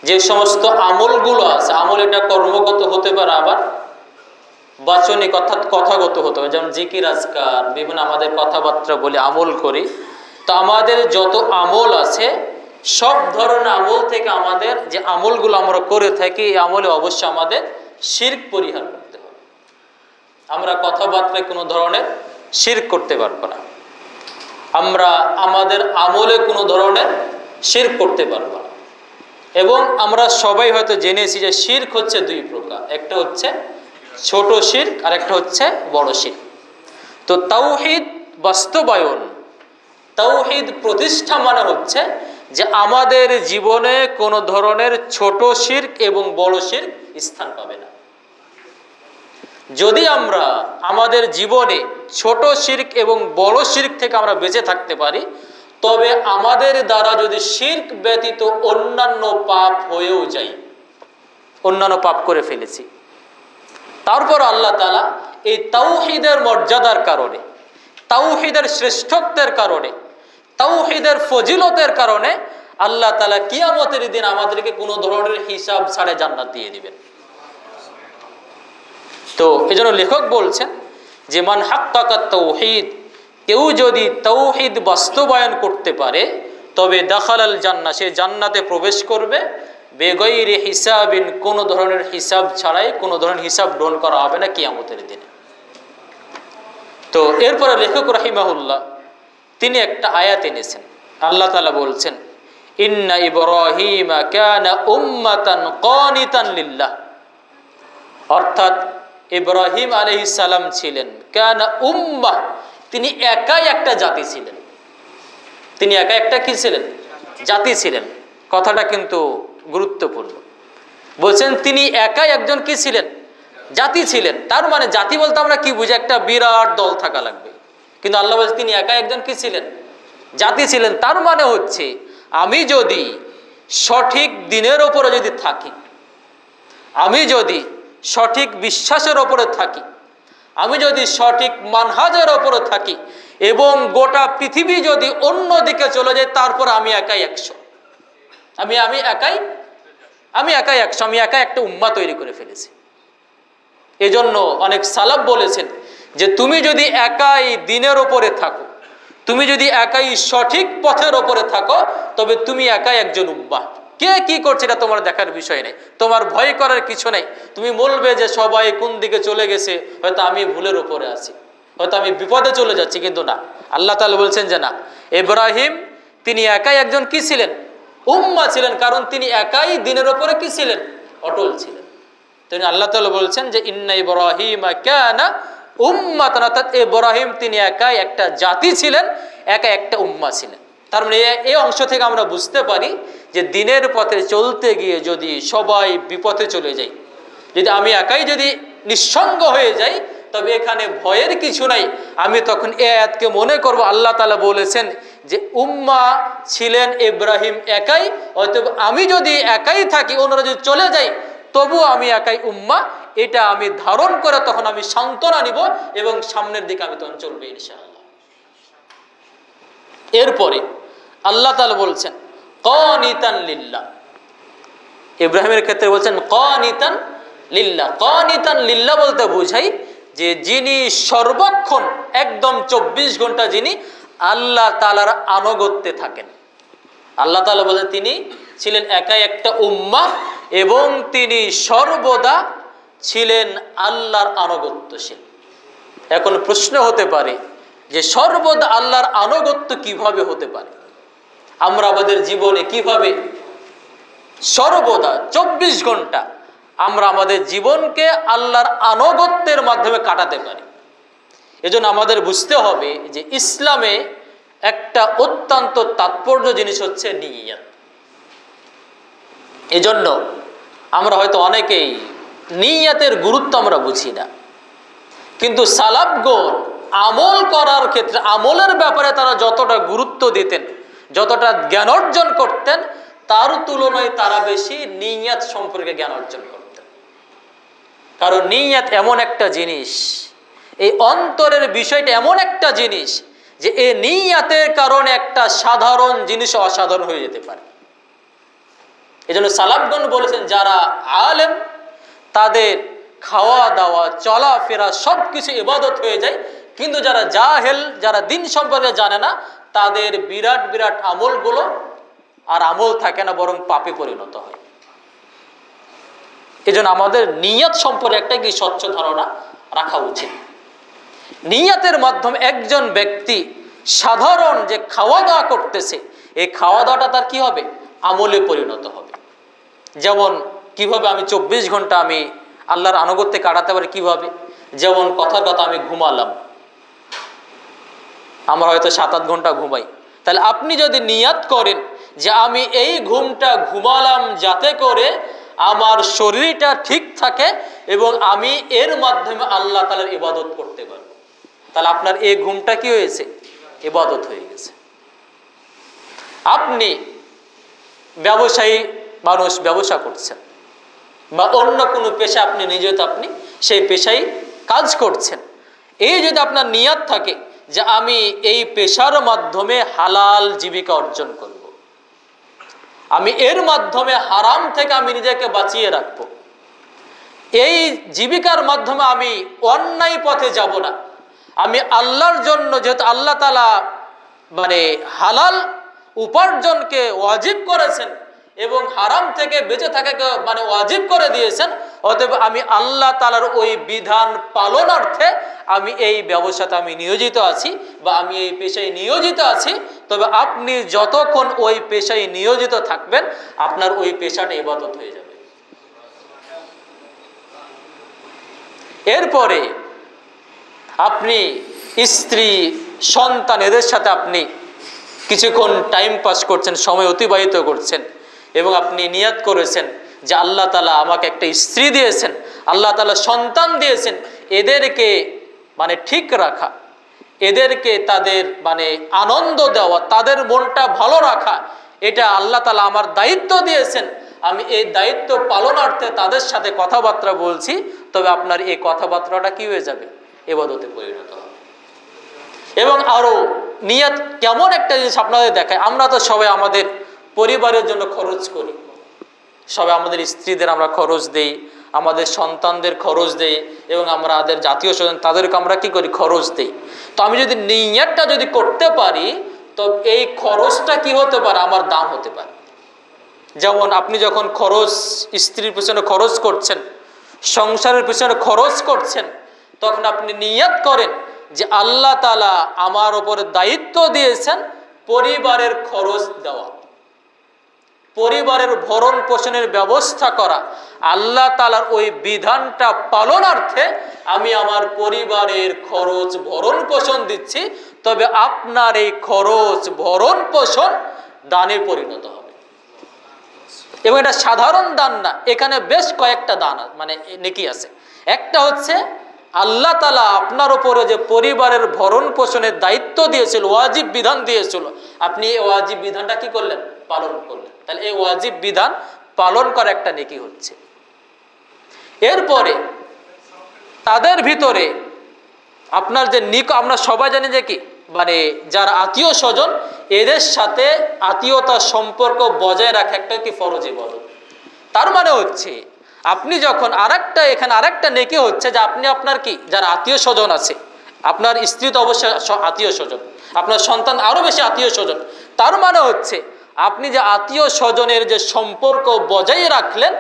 যে সমস্ত আমলগুলো আছে, আমল এটা কর্মগত হতে পারে, আবার বাচনিক অর্থাৎ কথাগত হতে পারে। যেমন জিকির আজকার, বিভিন্ন আমাদের কথাবার্তা বলে আমল করি। তো আমাদের যত আমল আছে সব ধরনের আমল থেকে আমাদের যে আমলগুলো আমরা করে থাকি, এই আমলে অবশ্যই আমাদের শিরক পরিহার করতে হবে। আমরা কথাবার্তায় কোনো ধরনের শিরক করতে পারবো না, আমরা আমাদের আমলে কোনো ধরনের শিরক করতে পারবো না। এবং আমরা সবাই হয়তো জেনেছি যে শিরক হচ্ছে দুই প্রকার, একটা হচ্ছে ছোট শিরক আর একটা হচ্ছে বড় শিরক। তো তাওহীদ বাস্তবায়ন, তাওহীদ প্রতিষ্ঠা মানে হচ্ছে যে আমাদের জীবনে কোনো ধরনের ছোট শিরক এবং বড় শিরক স্থান পাবে না। যদি আমরা আমাদের জীবনে ছোট শিরক এবং বড় শিরক থেকে আমরা বেঁচে থাকতে পারি, তবে আমাদের দ্বারা যদি শিরক ব্যতীত অন্যান্য পাপ হয়েও যায়, অন্যান্য পাপ করে ফেলেছি, তারপর আল্লাহ তাআলা এই তাওহীদের মর্যাদার কারণে, তাওহীদের শ্রেষ্ঠত্বের কারণে, তাওহীদের ফজিলতের কারণে আল্লাহ তাআলা কিয়ামতের দিন আমাদেরকে কোনো ধরনের হিসাব ছাড়া জান্নাত দিয়ে দিবেন। তো এজন্য লেখক বলছেন যে মান হাক্কাকাত তাওহীদ, কেউ যদি তাওহীদ বাস্তবায়ন করতে পারে তবে দাখালাল জান্নাহ, সে জান্নাতে প্রবেশ করবে বেগৈরি হিসাবিন, কোনো ধরনের হিসাব ছাড়াই, কোনো ধরনের হিসাব গ্রহণ করা হবে না কিয়ামতের দিনে। তো এরপরে লেখক রাহিমাহুল্লাহ তিনি একটা আয়াত এনেছেন। আল্লাহ তাআলা বলছেন ইন্না ইব্রাহিমা কানা উম্মাতান কানিতান লিল্লাহ, অর্থাৎ ইব্রাহিম আলাইহিস সালাম ছিলেন কানা উম্মাহ, তিনি একাই একটা জাতি ছিলেন। তিনি একা একটা কি ছিলেন? জাতি ছিলেন। কথাটা কিন্তু গুরুত্বপূর্ণ। বলছেন তিনি একাই একজন কি ছিলেন? জাতি ছিলেন। তার মানে জাতি বলতে আমরা কি বুঝি? একটা বিরাট দল থাকা লাগবে, কিন্তু আল্লাহ বলছেন তিনি একাই একজন কি ছিলেন? জাতি ছিলেন। তার মানে হচ্ছে আমি যদি সঠিক দিনের ওপরে যদি থাকি, আমি যদি সঠিক বিশ্বাসের ওপরে থাকি, আমি যদি সঠিক মানহাজের ওপরে থাকি এবং গোটা পৃথিবী যদি অন্য দিকে চলে যায়, তারপর আমি একাই 100, আমি একাই 100, আমি একাই একটা উম্মাহ তৈরি করে ফেলেছি। এজন্য অনেক সালাফ বলেছেন যে তুমি যদি একাই দিনের ওপরে থাকো, তুমি যদি একাই সঠিক পথের ওপরে থাকো, তবে তুমি একাই একজন উম্মাহ। কে কি করছে এটা তোমার দেখার বিষয় নেই, তোমার ভয় করার কিছু নেই। তুমি বলবে যে সবাই কোন দিকে চলে গেছে, হয়তো আমি ভুলের উপরে আছি, হয়তো আমি বিপদে চলে যাচ্ছি, কিন্তু না, আল্লাহ তাআলা বলছেন যে না, ইব্রাহিম তিনি একাই একজন কি ছিলেন? উম্মাহ ছিলেন, কারণ তিনি একাই দিনের উপরে কি ছিলেন? অটল ছিলেন। তিনি আল্লাহ তাআলা বলছেন যে ইন্না ইব্রাহিমা কানা উম্মাতান, অর্থাৎ ইব্রাহিম তিনি একাই একটা জাতি ছিলেন, একাই একটা উম্মাহ ছিলেন। তার মানে এই অংশ থেকে আমরা বুঝতে পারি যে দিনের পথে চলতে গিয়ে যদি সবাই বিপথে চলে যায়, যদি আমি একাই যদি নিঃসঙ্গ হয়ে যাই, তবে এখানে ভয়ের কিছু নাই। আমি তখন এই আয়াতকে মনে করব আল্লাহ তাআলা বলেছেন যে উম্মাহ ছিলেন ইব্রাহিম একাই, অতএব আমি যদি একাই থাকি, অন্যরা যদি চলে যায়, তবুও আমি একাই উম্মাহ, এটা আমি ধারণ করে তখন আমি সান্ত্বনা নিব এবং সামনের দিকে আমি তখন চলবে ইনশাআল্লাহ। এরপরে আল্লাহ তাআলা বলছেন কানিতান লিল্লাহ, ইব্রাহিমের ক্ষেত্রে বলছেন কানিতান লিল্লাহ। কানিতান লিল্লাহ বলতে বোঝাই যে যিনি সর্বক্ষণ একদম 24 ঘন্টা যিনি আল্লাহ তাআলার আনুগত্যে থাকেন। আল্লাহ তাআলা বলেন তিনি ছিলেন একাই একটা উম্মাহ এবং তিনি সর্বদা ছিলেন আল্লাহর আনুগত্যশীল। এখন প্রশ্ন হতে পারে যে সর্বদা আল্লাহর আনুগত্য কিভাবে হতে পারে? আমরা আমাদের জীবনে কিভাবে সর্বদা 24 ঘন্টা আমরা আমাদের জীবনকে আল্লাহর আনুগত্যের মাধ্যমে কাটাতে পারি? এজন্য আমাদের বুঝতে হবে যে ইসলামে একটা অত্যন্ত তাৎপর্য জিনিস হচ্ছে নিয়ত। এজন্য আমরা হয়তো অনেকেই নিয়তের গুরুত্ব আমরা বুঝি না, কিন্তু সালাফগণ আমল করার ক্ষেত্রে, আমলের ব্যাপারে তারা যতটা গুরুত্ব দিতেন, যতটা জ্ঞান অর্জন করতেন, তার তুলনায় তারা বেশি নিয়ত সম্পর্কে জ্ঞান অর্জন করতেন। কারণ নিয়ত এমন একটা জিনিস, এই অন্তরের বিষয়টা এমন একটা জিনিস যে এই নিয়তের কারণে একটা সাধারণ জিনিস অসাধারণ হয়ে যেতে পারে। এজন্য সালাফগণ বলেছেন যারা আলেম তাদের খাওয়া দাওয়া চলাফেরা সব কিছু ইবাদত হয়ে যায়, কিন্তু যারা জাহেল, যারা দিন সম্পর্কে জানে না, তাদের বিরাট বিরাট আমলগুলো আর আমল থাকে না, বরং পাপে পরিণত হয়। এজন্য আমাদের নিয়ত সম্পর্কে একটা কি স্বচ্ছ ধারণা রাখা উচিত। নিয়তের মাধ্যমে একজন ব্যক্তি সাধারণ যে খাওয়া দাওয়া করতেছে, এই খাওয়া দাওয়াটা তার কি হবে? আমলে পরিণত হবে। যেমন কিভাবে আমি 24 ঘন্টা আমি আল্লাহর আনুগত্যে কাটাতে পারি, কিভাবে? যেমন কথার কথা আমি ঘুমালাম, আমরা হয়তো 7-8 ঘন্টা ঘুমাই, তাহলে আপনি যদি নিয়াত করেন যে আমি এই ঘুমটা ঘুমালাম যাতে করে আমার শরীরটা ঠিক থাকে এবং আমি এর মাধ্যমে আল্লাহ তাআলার ইবাদত করতে পারব, তাহলে আপনার এই ঘুমটা কি হয়েছে? ইবাদত হয়ে গেছে। আপনি ব্যবসায়ী মানুষ, ব্যবসা করছেন, বা অন্য কোনো পেশা আপনি নিজে তো আপনি সেই পেশায় কাজ করছেন, এই যদি আপনার নিয়ত থাকে যে আমি এই পেশার মাধ্যমে হালাল জীবিকা অর্জন করব, আমি এর মাধ্যমে হারাম থেকে আমি নিজেকে বাঁচিয়ে রাখব, এই জীবিকার মাধ্যমে আমি অন্যায় পথে যাব না, আমি আল্লাহর জন্য, যেহেতু আল্লাহ তাআলা মানে হালাল উপার্জনকে ওয়াজিব করেছেন এবং হারাম থেকে বেঁচে থাকাকে মানে ওয়াজিব করে দিয়েছেন, অতএব আমি আল্লাহ তাআলার ওই বিধান পালনার্থে আমি এই ব্যবসাতে আমি নিয়োজিত আছি বা আমি এই পেশায় নিয়োজিত আছি। তবে আপনি যতক্ষণ ওই পেশায় নিয়োজিত থাকবেন আপনার ওই পেশাটা ইবাদত হয়ে যাবে। এরপরে আপনি স্ত্রী সন্তান এদের সাথে আপনি কিছুক্ষণ টাইম পাস করছেন, সময় অতিবাহিত করছেন, এবং আপনি নিয়ত করেছেন যে আল্লাহ তাআলা আমাকে একটা স্ত্রী দিয়েছেন, আল্লাহ তাআলা সন্তান দিয়েছেন, এদেরকে মানে ঠিক রাখা, এদেরকে তাদের মানে আনন্দ দেওয়া, তাদের মনটা ভালো রাখা, এটা আল্লাহ তাআলা আমার দায়িত্ব দিয়েছেন। আমি এই দায়িত্ব পালনার্থে তাদের সাথে কথাবার্তা বলছি, তবে আপনার এই কথাবার্তাটা কি হয়ে যাবে? ইবাদতে পরিণত হবে। এবং আরো নিয়ত কেমন একটা জিনিস আপনাদের দেখায়, আমরা তো সবাই আমাদের পরিবারের জন্য খরচ করি, সবাই আমাদের স্ত্রীদের আমরা খরচ দেই, আমাদের সন্তানদের খরচ দেই, এবং আমরা আমাদের জাতীয় স্বজন তাদেরকে আমরা কি করি? খরচ দেই। তো আমি যদি নিয়তটা যদি করতে পারি, তো এই খরচটা কি হতে পারে? আমার দান হতে পারে। যেমন আপনি যখন খরচ, স্ত্রীর পিছনে খরচ করছেন, সংসারের পিছনে খরচ করছেন, তখন আপনি নিয়ত করেন যে আল্লাহ তাআলা আমার উপরে দায়িত্ব দিয়েছেন পরিবারের খরচ দেওয়া, পরিবারের ভরণ পোষণের ব্যবস্থা করা, আল্লাহ তাআলার ওই বিধানটা পালনার্থে আমি আমার পরিবারের খরচ ভরণ পোষণ দিচ্ছি, তবে আপনার এই খরচ ভরণ পোষণ দানে পরিণত হবে। এবং এটা সাধারণ দান না, এখানে বেশ কয়েকটা দান মানে নেকি আছে। একটা হচ্ছে আল্লাহ তাআলা আপনার উপরে যে পরিবারের ভরণ পোষণের দায়িত্ব দিয়েছিল, ওয়াজিব বিধান দিয়েছিল, আপনি এই ওয়াজিব বিধানটা কি করলেন? পালন করলেন। তাহলে এই ওয়াজিব বিধান পালন করা একটা নেকি হচ্ছে। এরপরে তাদের ভিতরে আপনার যে আমরা সবাই জানি যে কি মানে যারা আত্মীয় স্বজন, এদের সাথে আত্মীয়তার সম্পর্ক বজায় রাখা একটা কি ফরজ ইবাদত। তার মানে হচ্ছে আপনি যখন এখানে আরেকটা নেকি হচ্ছে যে আপনি আপনার কি যারা আত্মীয় স্বজন আছে, আপনার স্ত্রী তো অবশ্যই আত্মীয় স্বজন, আপনার সন্তান আরো বেশি আত্মীয় স্বজন, তার মানে হচ্ছে আপনি যে আত্মীয় স্বজনের যে সম্পর্ক বজায় রাখলেন,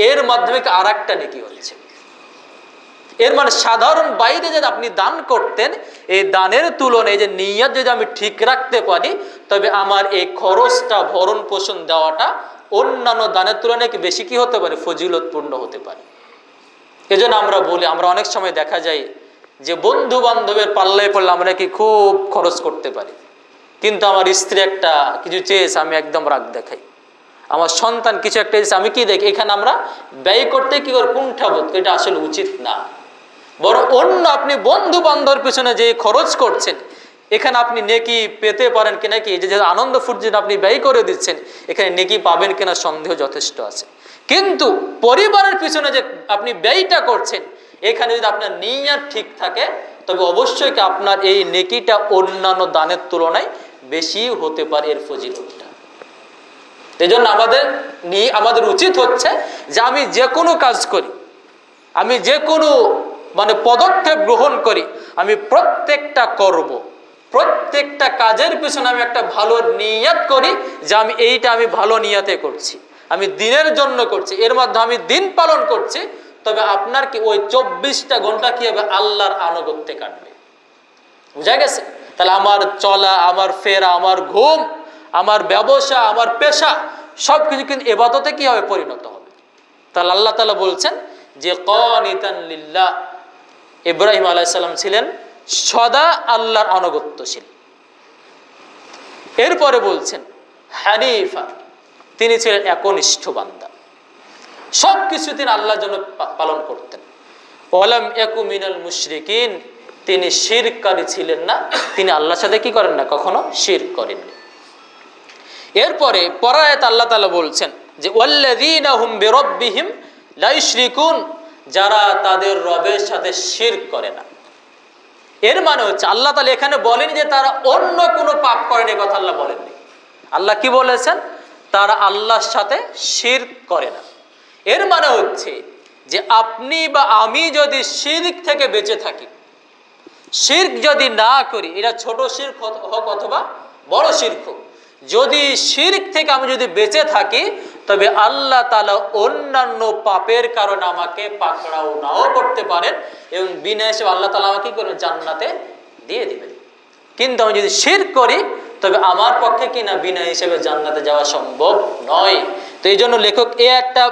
এর মাধ্যমে আরেকটা নেকি হচ্ছে। এর মানে সাধারণ বাইরে যদি আপনি দান করতেন, এই দানের তুলনায় যে নিয়ত যদি আমি ঠিক রাখতে পারি, তবে আমার এই খরচটা ভরণ পোষণ দেওয়াটা অন্যান্য দানের তুলনায় বেশি কি হতে পারে? ফজিলতপূর্ণ হতে পারে। এজন্য আমরা বলি, আমরা অনেক সময় দেখা যায় যে বন্ধু বান্ধবের পাল্লায় পড়লে আমরা কি খুব খরচ করতে পারি, কিন্তু আমার স্ত্রী একটা কিছু চেয়েছে আমি একদম রাগ দেখাই, আমার সন্তান কিছু একটা চেয়েছে আমি কি দেখি, এখানে আমরা ব্যয় করতে কি করে কুণ্ঠাবোধ, এটা আসলে উচিত না। বরং অন্য আপনি বন্ধু বান্ধবের পিছনে যে খরচ করছেন, এখানে আপনি নেকি পেতে পারেন কিনা, কি যে আনন্দ ফুর্তি আপনি ব্যয় করে দিচ্ছেন, এখানে নেকি পাবেন কিনা সন্দেহ যথেষ্ট আছে। কিন্তু পরিবারের পিছনে যে আপনি ব্যয়টা করছেন, এখানে যদি আপনার নিয়ত ঠিক থাকে, তবে অবশ্যই আপনার এই নেকিটা অন্যান্য দানের তুলনায় বেশি হতে পারে এর ফজিলতটা। এই জন্য আমাদের উচিত হচ্ছে যে আমি যে কোনো কাজ করি, আমি যে কোনো পদক্ষেপ গ্রহণ করি, আমি প্রত্যেকটা করব, প্রত্যেকটা কাজের পিছনে আমি একটা ভালো নিয়ত করি যে আমি ভালো নিয়তে করছি, আমি দিনের জন্য করছি, এর মাধ্যমে আমি দিন পালন করছি। তবে আপনার কি ওই 24টা ঘন্টা কি হবে? আল্লাহর আনুগত্যে কাটবে। বুঝা গেছে? তাহলে আমার চলা, আমার ফেরা, আমার ঘুম, আমার ব্যবসা, আমার পেশা সবকিছু কিন্তু ইবাদতে কি হবে? পরিণত হবে। তাহলে আল্লাহ তাআলা বলছেন যে কানিতান লিল্লাহ, ইব্রাহিম আলাইহিস সালাম ছিলেন সদা আল্লাহর আনুগত্যশীল। এরপরে বলছেন হানিফা, তিনি ছিলেন একনিষ্ঠ বান্দা, সবকিছু তিনি আল্লাহর জন্য পালন করতেন। ওয়ালাম ইয়াকু মিনাল মুশরিকিন, তিনি শিরককারী ছিলেন না, তিনি আল্লাহর সাথে কি করেন না? কখনো শিরক করেননি। এরপরে পরায়াত আল্লাহ তাআলা বলছেন যে ওয়াল্লাযীনা হুম বিরাব্বিহিম লা ইউশরিকুন, যারা তাদের রবের সাথে শিরক করে না। এর মানে হচ্ছে আল্লাহ তাআলা এখানে বলেনি যে তারা অন্য কোনো পাপ করেন, এই কথা আল্লাহ বলেননি। আল্লাহ কি বলেছেন? তারা আল্লাহর সাথে শিরক করে না। এর মানে হচ্ছে যে আপনি বা আমি যদি শিরক থেকে বেঁচে থাকি, শিরক যদি না করি, এটা ছোট শিরক হোক অথবা বড় শিরক হোক, যদি শিরক থেকে আমি যদি বেঁচে থাকি, তবে আল্লাহ তাআলা অন্যান্য পাপের কারণে আমাকে পাকড়াও নাও করতে পারেন এবং বিনা হিসেবে আল্লাহ তাআলা আমাকে কি করবেন? জান্নাতে দিয়ে দিবেন। কিন্তু আমি যদি শিরক করি, তবে আমার পক্ষে কিনা বিনা হিসেবে জান্নাতে যাওয়া সম্ভব নয়। তো এই জন্য লেখক একটা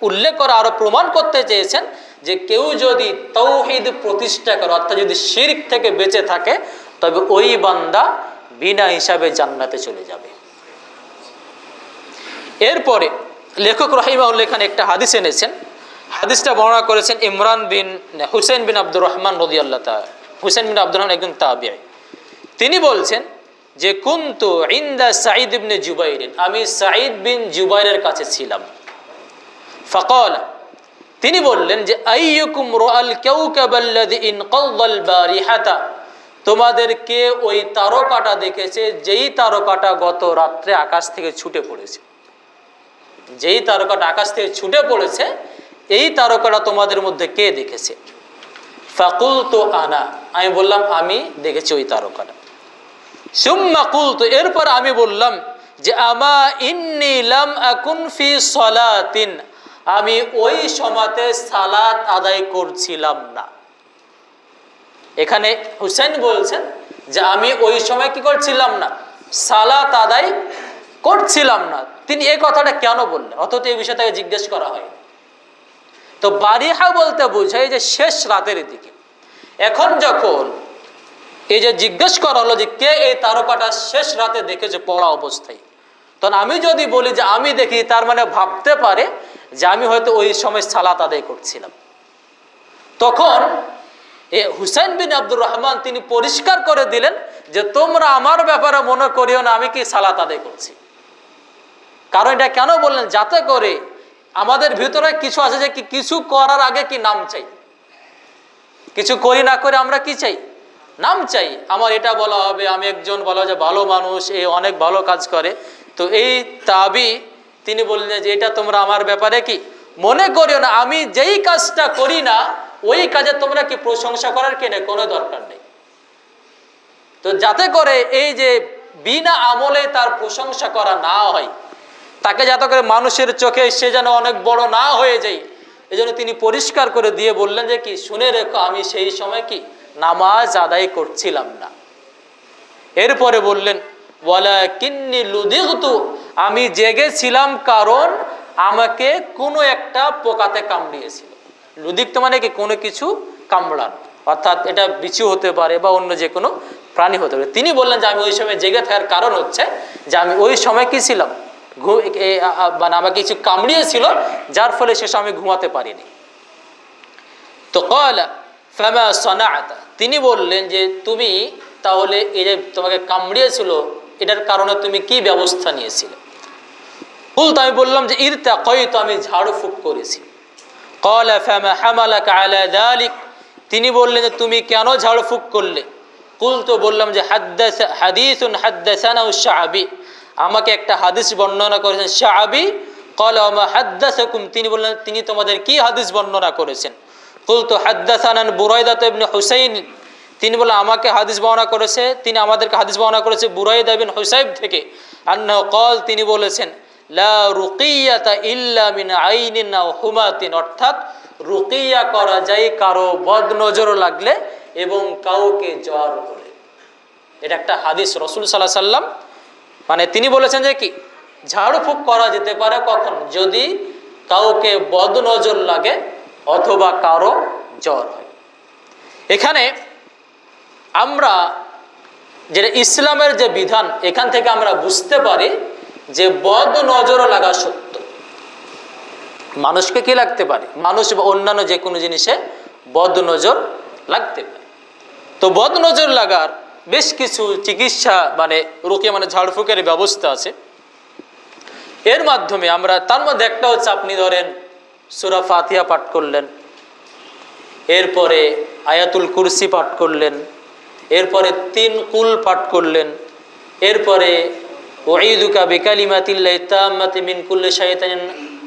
উল্লেখ করে আরো প্রমাণ করতে চেয়েছেন যে কেউ যদি তাওহীদ প্রতিষ্ঠা করে, অর্থাৎ যদি শিরক থেকে বেঁচে থাকে, তবে ওই বান্দা বিনা হিসাবে জান্নাতে চলে যাবে। এরপরে লেখক রাহিমাহুল্লাহ এখানে একটা হাদিস এনেছেন। হাদিসটা বর্ণনা করেছেন ইমরান বিন হুসাইন বিন আব্দুর রহমান রাদিয়াল্লাহু তাআলা। হুসাইন বিন আব্দুর রহমান একজন তাবিঈ। তিনি বলছেন যে কুনতু ইনদা সাঈদ ইবনে জুবাইর, আমি সাঈদ বিন জুবাইরের কাছে ছিলাম। ফাকাল, তিনি বললেন যে আইয়ুকুম রাআল কাওকাবাল্লাযী ইনকাযাল বারিহাতা, তোমাদের কে ওই তারকাটা দেখেছে যেই তারকাটা গত রাত্রে আকাশ থেকে ছুটে পড়েছে? যেই তারকাটা আকাশ থেকে ছুটে পড়েছে, এই তারকাটা তোমাদের মধ্যে কে দেখেছে? ফাকুলতু আনা, আমি বললাম আমি দেখেছি ওই তারকাটা। সুম্মা কুলতু, এরপর আমি বললাম যে আমা ইন্নী লাম আকুন ফি সালাতিন, আমি ওই সময়তে সালাত আদায় করছিলাম না। এখানে হুসাইন বলছেন যে আমি ওই সময় কি করছিলাম না? সালাত আদায় করছিলাম না। তিনি এই কথাটা কেন বললেন? অথচ এই বিষয়ে তাকে জিজ্ঞেস করা হয়। তো বারিহা বলতে বোঝায় যে শেষ রাতের দিকে। এখন যখন এই যে জিজ্ঞেস করা হলো যে কে এই তারকাটা শেষ রাতে দেখেছে পড়া অবস্থায়, তখন আমি যদি বলি যে আমি দেখি, তার মানে ভাবতে পারে যে আমি হয়তো ওই সময় সালাত আদায় করছিলাম। তখন হুসাইন বিন আব্দুর রহমান তিনি পরিষ্কার করে দিলেন যে তোমরা আমার ব্যাপারে মনে করিও না আমি কি সালাত আদায় করছি। কারণ এটা কেন বললেন? যাতে করে আমাদের ভিতরে কিছু আছে যে কিছু করার আগে কি নাম চাই, কিছু করি না করে আমরা কি চাই? নাম চাই। আমার এটা বলা হবে, আমি একজন বলা যে ভালো মানুষ, এই অনেক ভালো কাজ করে। তো এই তাবি তিনি বললেন যে এটা তোমরা আমার ব্যাপারে কি মনে করিও না, আমি যেই কাজটা করি না ওই কাজে তোমরা কি প্রশংসা করার কিনে কোনো দরকার নেই। তো যাতে করে এই যে বিনা আমলে তার প্রশংসা করা না হয়, তাকে যাতে করে মানুষের চোখে সে যেন অনেক বড় না হয়ে যায়, এই জন্য তিনি পরিষ্কার করে দিয়ে বললেন যে কি শুনে রেখো আমি সেই সময় কি নামাজ আদায় করছিলাম না। এরপরে বললেন ওয়ালাকিন্নী লুদিগতু, আমি জেগেছিলাম কারণ আমাকে কোনো একটা পোকাতে কামড়িয়েছিল। লুদিগ তো মানে কি কোনো কিছু কামড়ান, অর্থাৎ এটা বিছু হতে পারে বা অন্য যে কোনো প্রাণী হতে পারে। তিনি বললেন যে আমি ওই সময় জেগে থাকার কারণ হচ্ছে যে আমি ওই সময় কি ছিলাম, মানে আমাকে কিছু কামড়িয়েছিল, যার ফলে সে সময় ঘুমাতে পারিনি। তো ক্বালা ফামা সানাআতা, তিনি বললেন যে তুমি তাহলে এই যে তোমাকে কামড়িয়েছিল এটার কারণে তুমি কি ব্যবস্থা নিয়েছিলে? কুলতু, আমি বললাম যে ইরতাকাইতু, আমি ঝাড়ু ফুঁক করেছি। ক্বালা ফামা হামালাকা আলা যালিক, তিনি বললেন যে তুমি কেন ঝাড়ু ফুঁক করলে? কুলতু, বললাম যে হাদিসুন হাদাসানাহু শাআবী, আমাকে একটা হাদিস বর্ণনা করেছেন শাআবী ক্বালা ওয়া মা হাদাসাকুম, তিনি বললেন তিনি তোমাদের কি হাদিস বর্ণনা করেছেন। কুলতু হাদাসানা বুরাইদা ইবনে হুসাইন, তিনি বললেন আমাকে হাদিস বর্ণনা করেছে, তিনি আমাদেরকে হাদিস বর্ণনা করেছে বুরাইদা ইবনে হুসাইব থেকে, আন্নাহু ক্বাল, তিনি বলেছেন লা রুকিয়াতা ইল্লা মিন আইনিন আও হুমাতিন, অর্থাৎ রুকিয়া করা যায় কারো বদনজর লাগলে এবং কাউকে জ্বর হলে। এটা একটা হাদিস রাসূল সাল্লাল্লাহু আলাইহি সাল্লাম, মানে তিনি বলেছেন যে কি ঝাড়ু ফুঁক করা যেতে পারে কখন, যদি কাউকে বদনজর লাগে অথবা কারো জ্বর হয়। এখানে আমরা যেটা ইসলামের যে বিধান, এখান থেকে আমরা বুঝতে পারি যে বদনজর লাগা সত্য। মানুষকে কি লাগতে পারে, মানুষ বা অন্যান্য যে কোনো জিনিসে বদনজর লাগতে পারে। তো বদনজর লাগার বেশ কিছু চিকিৎসা মানে রুকিয়া মানে ঝাড়ফুঁকের ব্যবস্থা আছে। এর মাধ্যমে আমরা, তার মধ্যে একটা হচ্ছে আপনি ধরেন সূরা ফাতিহা পাঠ করলেন, এরপরে আয়াতুল কুরসি পাঠ করলেন, এরপরে 3 কুল পাঠ করলেন, এরপরে উঈদুকা বিকালিমাতিল্লাহি তাম্মাতি মিন কুল্লি শাইতানিন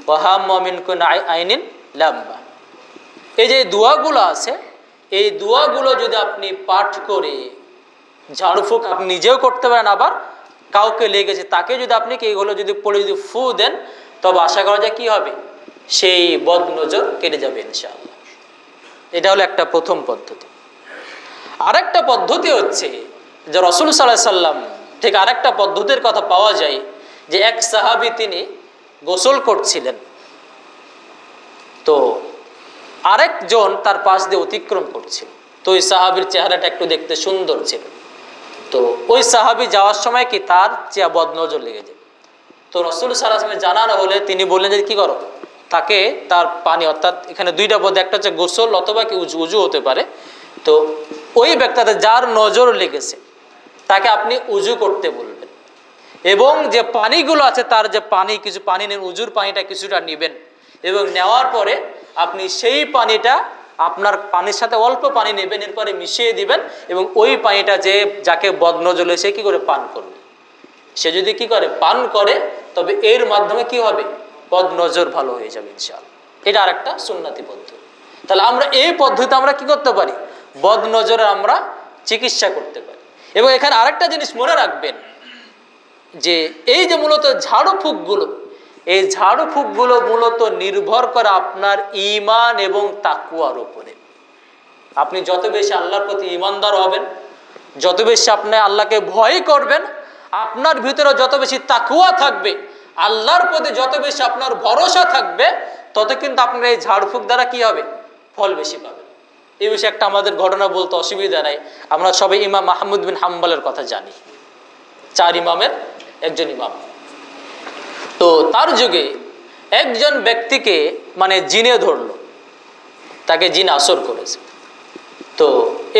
ওয়া হাম্মা মিন কুল্লি আইনিন লাম্মা। এই যে দোয়াগুলো আছে, এই দোয়াগুলো যদি আপনি পাঠ করে ঝাড়ফুঁক আপনি নিজেও করতে পারেন, আবার কাউকে লেগেছে তাকে যদি আপনি এইগুলো যদি পড়ে যদি ফু দেন, তবে আশা করা যায় কি হবে, সেই বদনজর কেটে যাবে ইনশাআল্লাহ। এটা হলো একটা প্রথম পদ্ধতি। আরেকটা পদ্ধতি হচ্ছে যে রাসূল সাল্লাল্লাহু আলাইহি সাল্লাম থেকে আরেকটা পদ্ধতির কথা পাওয়া যায় যে এক সাহাবী তিনি গোসল করছিলেন, তো আরেকজন তার পাশ দিয়ে অতিক্রম করছিল। তো ওই সাহাবীর চেহারাটা একটু দেখতে সুন্দর ছিল, তো ওই সাহাবী যাওয়ার সময় কি তার বদনজর লেগে যায়। তো রাসূল সাল্লাল্লাহু আলাইহি ওয়াসাল্লাম জানানো হলে তিনি বললেন যে কি করো, তাকে তার পানি, অর্থাৎ এখানে দুইটা পদ্ধতি, একটা হচ্ছে গোসল অথবা কি উজু হতে পারে। তো ওই ব্যক্তিতে যার নজর লেগেছে তাকে আপনি উজু করতে বলবেন, এবং যে পানিগুলো আছে তার যে পানি, কিছু পানি নেন, উজুর পানিটা কিছুটা নেবেন, এবং নেওয়ার পরে আপনি সেই পানিটা আপনার পানির সাথে অল্প পানি নেবেন, এরপরে মিশিয়ে দিবেন, এবং ওই পানিটা যে যাকে বদনজর সে কি করে পান করবে। সে যদি কি করে পান করে, তবে এর মাধ্যমে কি হবে, বদনজর ভালো হয়ে যাবে ইনশাআল্লাহ। এটা আরেকটা সুন্নতি পদ্ধতি। তাহলে আমরা এই পদ্ধতিতে আমরা কি করতে পারি, বদনজরের আমরা চিকিৎসা করতে পারি। এবং এখানে আরেকটা জিনিস মনে রাখবেন যে এই যে মূলত ঝাড়ু ফুঁকগুলো, এই ঝাড়ু ফুঁকগুলো মূলত নির্ভর করে আপনার ঈমান এবং তাকওয়ার উপরে। আপনি যত বেশি আল্লাহর প্রতি ঈমানদার হবেন, যত বেশি আপনি আল্লাহকে ভয় করবেন, আপনার ভিতরে যত বেশি তাকওয়া থাকবে, আল্লাহর প্রতি যত বেশি আপনার ভরসা থাকবে, তত কিন্তু আপনার এই ঝাড়ফুঁক দ্বারা কি হবে, ফল বেশি পাবেন। এই বিষয়ে একটা আমাদের ঘটনা বলতে অসুবিধা নাই। আমরা সবাই ইমাম আহমদ বিন হাম্বলের কথা জানি, 4 ইমামের একজন ইমাম। তো তার যুগে একজন ব্যক্তিকে মানে জিনে ধরলো, তাকে জিন আসর করেছে। তো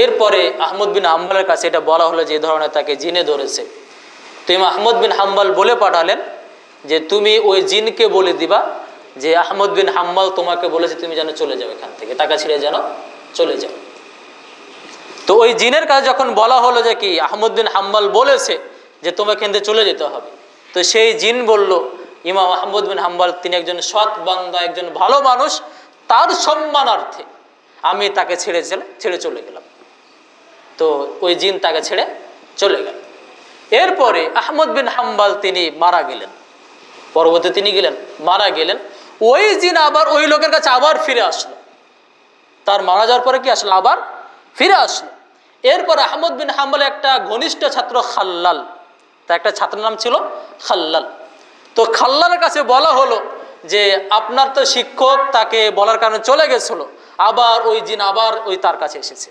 এরপরে আহমদ বিন হাম্বলের কাছে এটা বলা হলো যে এই ধরনের তাকে জিনে ধরেছে। তো ইমাম আহমদ বিন হাম্বল বলে পাঠালেন যে তুমি ওই জিনকে বলে দিবা যে আহমদ বিন হাম্বল তোমাকে বলেছে তুমি যেন চলে যাও এখান থেকে, টাকা ছিঁড়ে যেন চলে যাও। তো ওই জিনের কাছে যখন বলা হলো যে কি আহমদ বিন হাম্বল বলেছে যে তোমাকে এখান থেকে চলে যেতে হবে, তো সেই জিন বলল ইমাম আহমদ বিন হাম্বল তিনি একজন সৎ বান্দা, একজন ভালো মানুষ, তার সম্মানার্থে আমি তাকে ছেড়ে চলে গেলাম। তো ওই জিন তাকে ছেড়ে চলে গেল। এরপরে আহমদ বিন হাম্বল তিনি মারা গেলেন, পরবর্তী তিনি গেলেন মারা গেলেন। ওই জিন আবার ওই লোকের কাছে আবার ফিরে আসলো, তার মারা যাওয়ার পরে কি আসলো, আবার ফিরে আসলো। এরপর আহমদ বিন হাম্বল একটা ঘনিষ্ঠ ছাত্র খাল্লাল, তার একটা ছাত্রের নাম ছিল খাল্লাল। তো খাল্লালের কাছে বলা হলো যে আপনার তো শিক্ষক তাকে বলার কারণে চলে গেছিল, আবার ওই জিন আবার ওই তার কাছে এসেছে।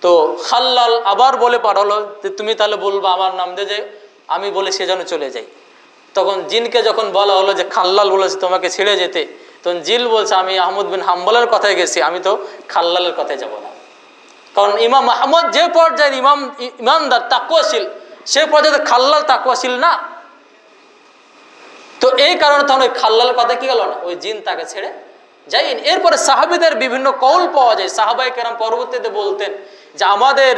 তো খাল্লাল আবার বলে পাঠালো যে তুমি তাহলে বলবো আমার নাম দিয়ে যে আমি বলে সে যেন চলে যাই। তখন জিনকে যখন বলা হলো যে খাল্লাল বলেছে তোমাকে ছেড়ে যেতে, তখন জিল বলছে আমি আহমদ বিন হাম্বলের কথায় গেছি, আমি তো খাল্লালের কথায় যাব না। কারণ ইমাম আহমদ যে পর্যায়ে ইমানদার তাকওয়াশীল, সে পর্যায়ে খাল্লাল তাকওয়াশীল না। তো এই কারণে তখন ওই খাল্লালের কথা কি গেল না, ওই জিন তাকে ছেড়ে যায়নি। এরপরে সাহাবীদের বিভিন্ন কৌল পাওয়া যায়। সাহাবায়ে কেরাম পরবর্তীতে বলতেন যে আমাদের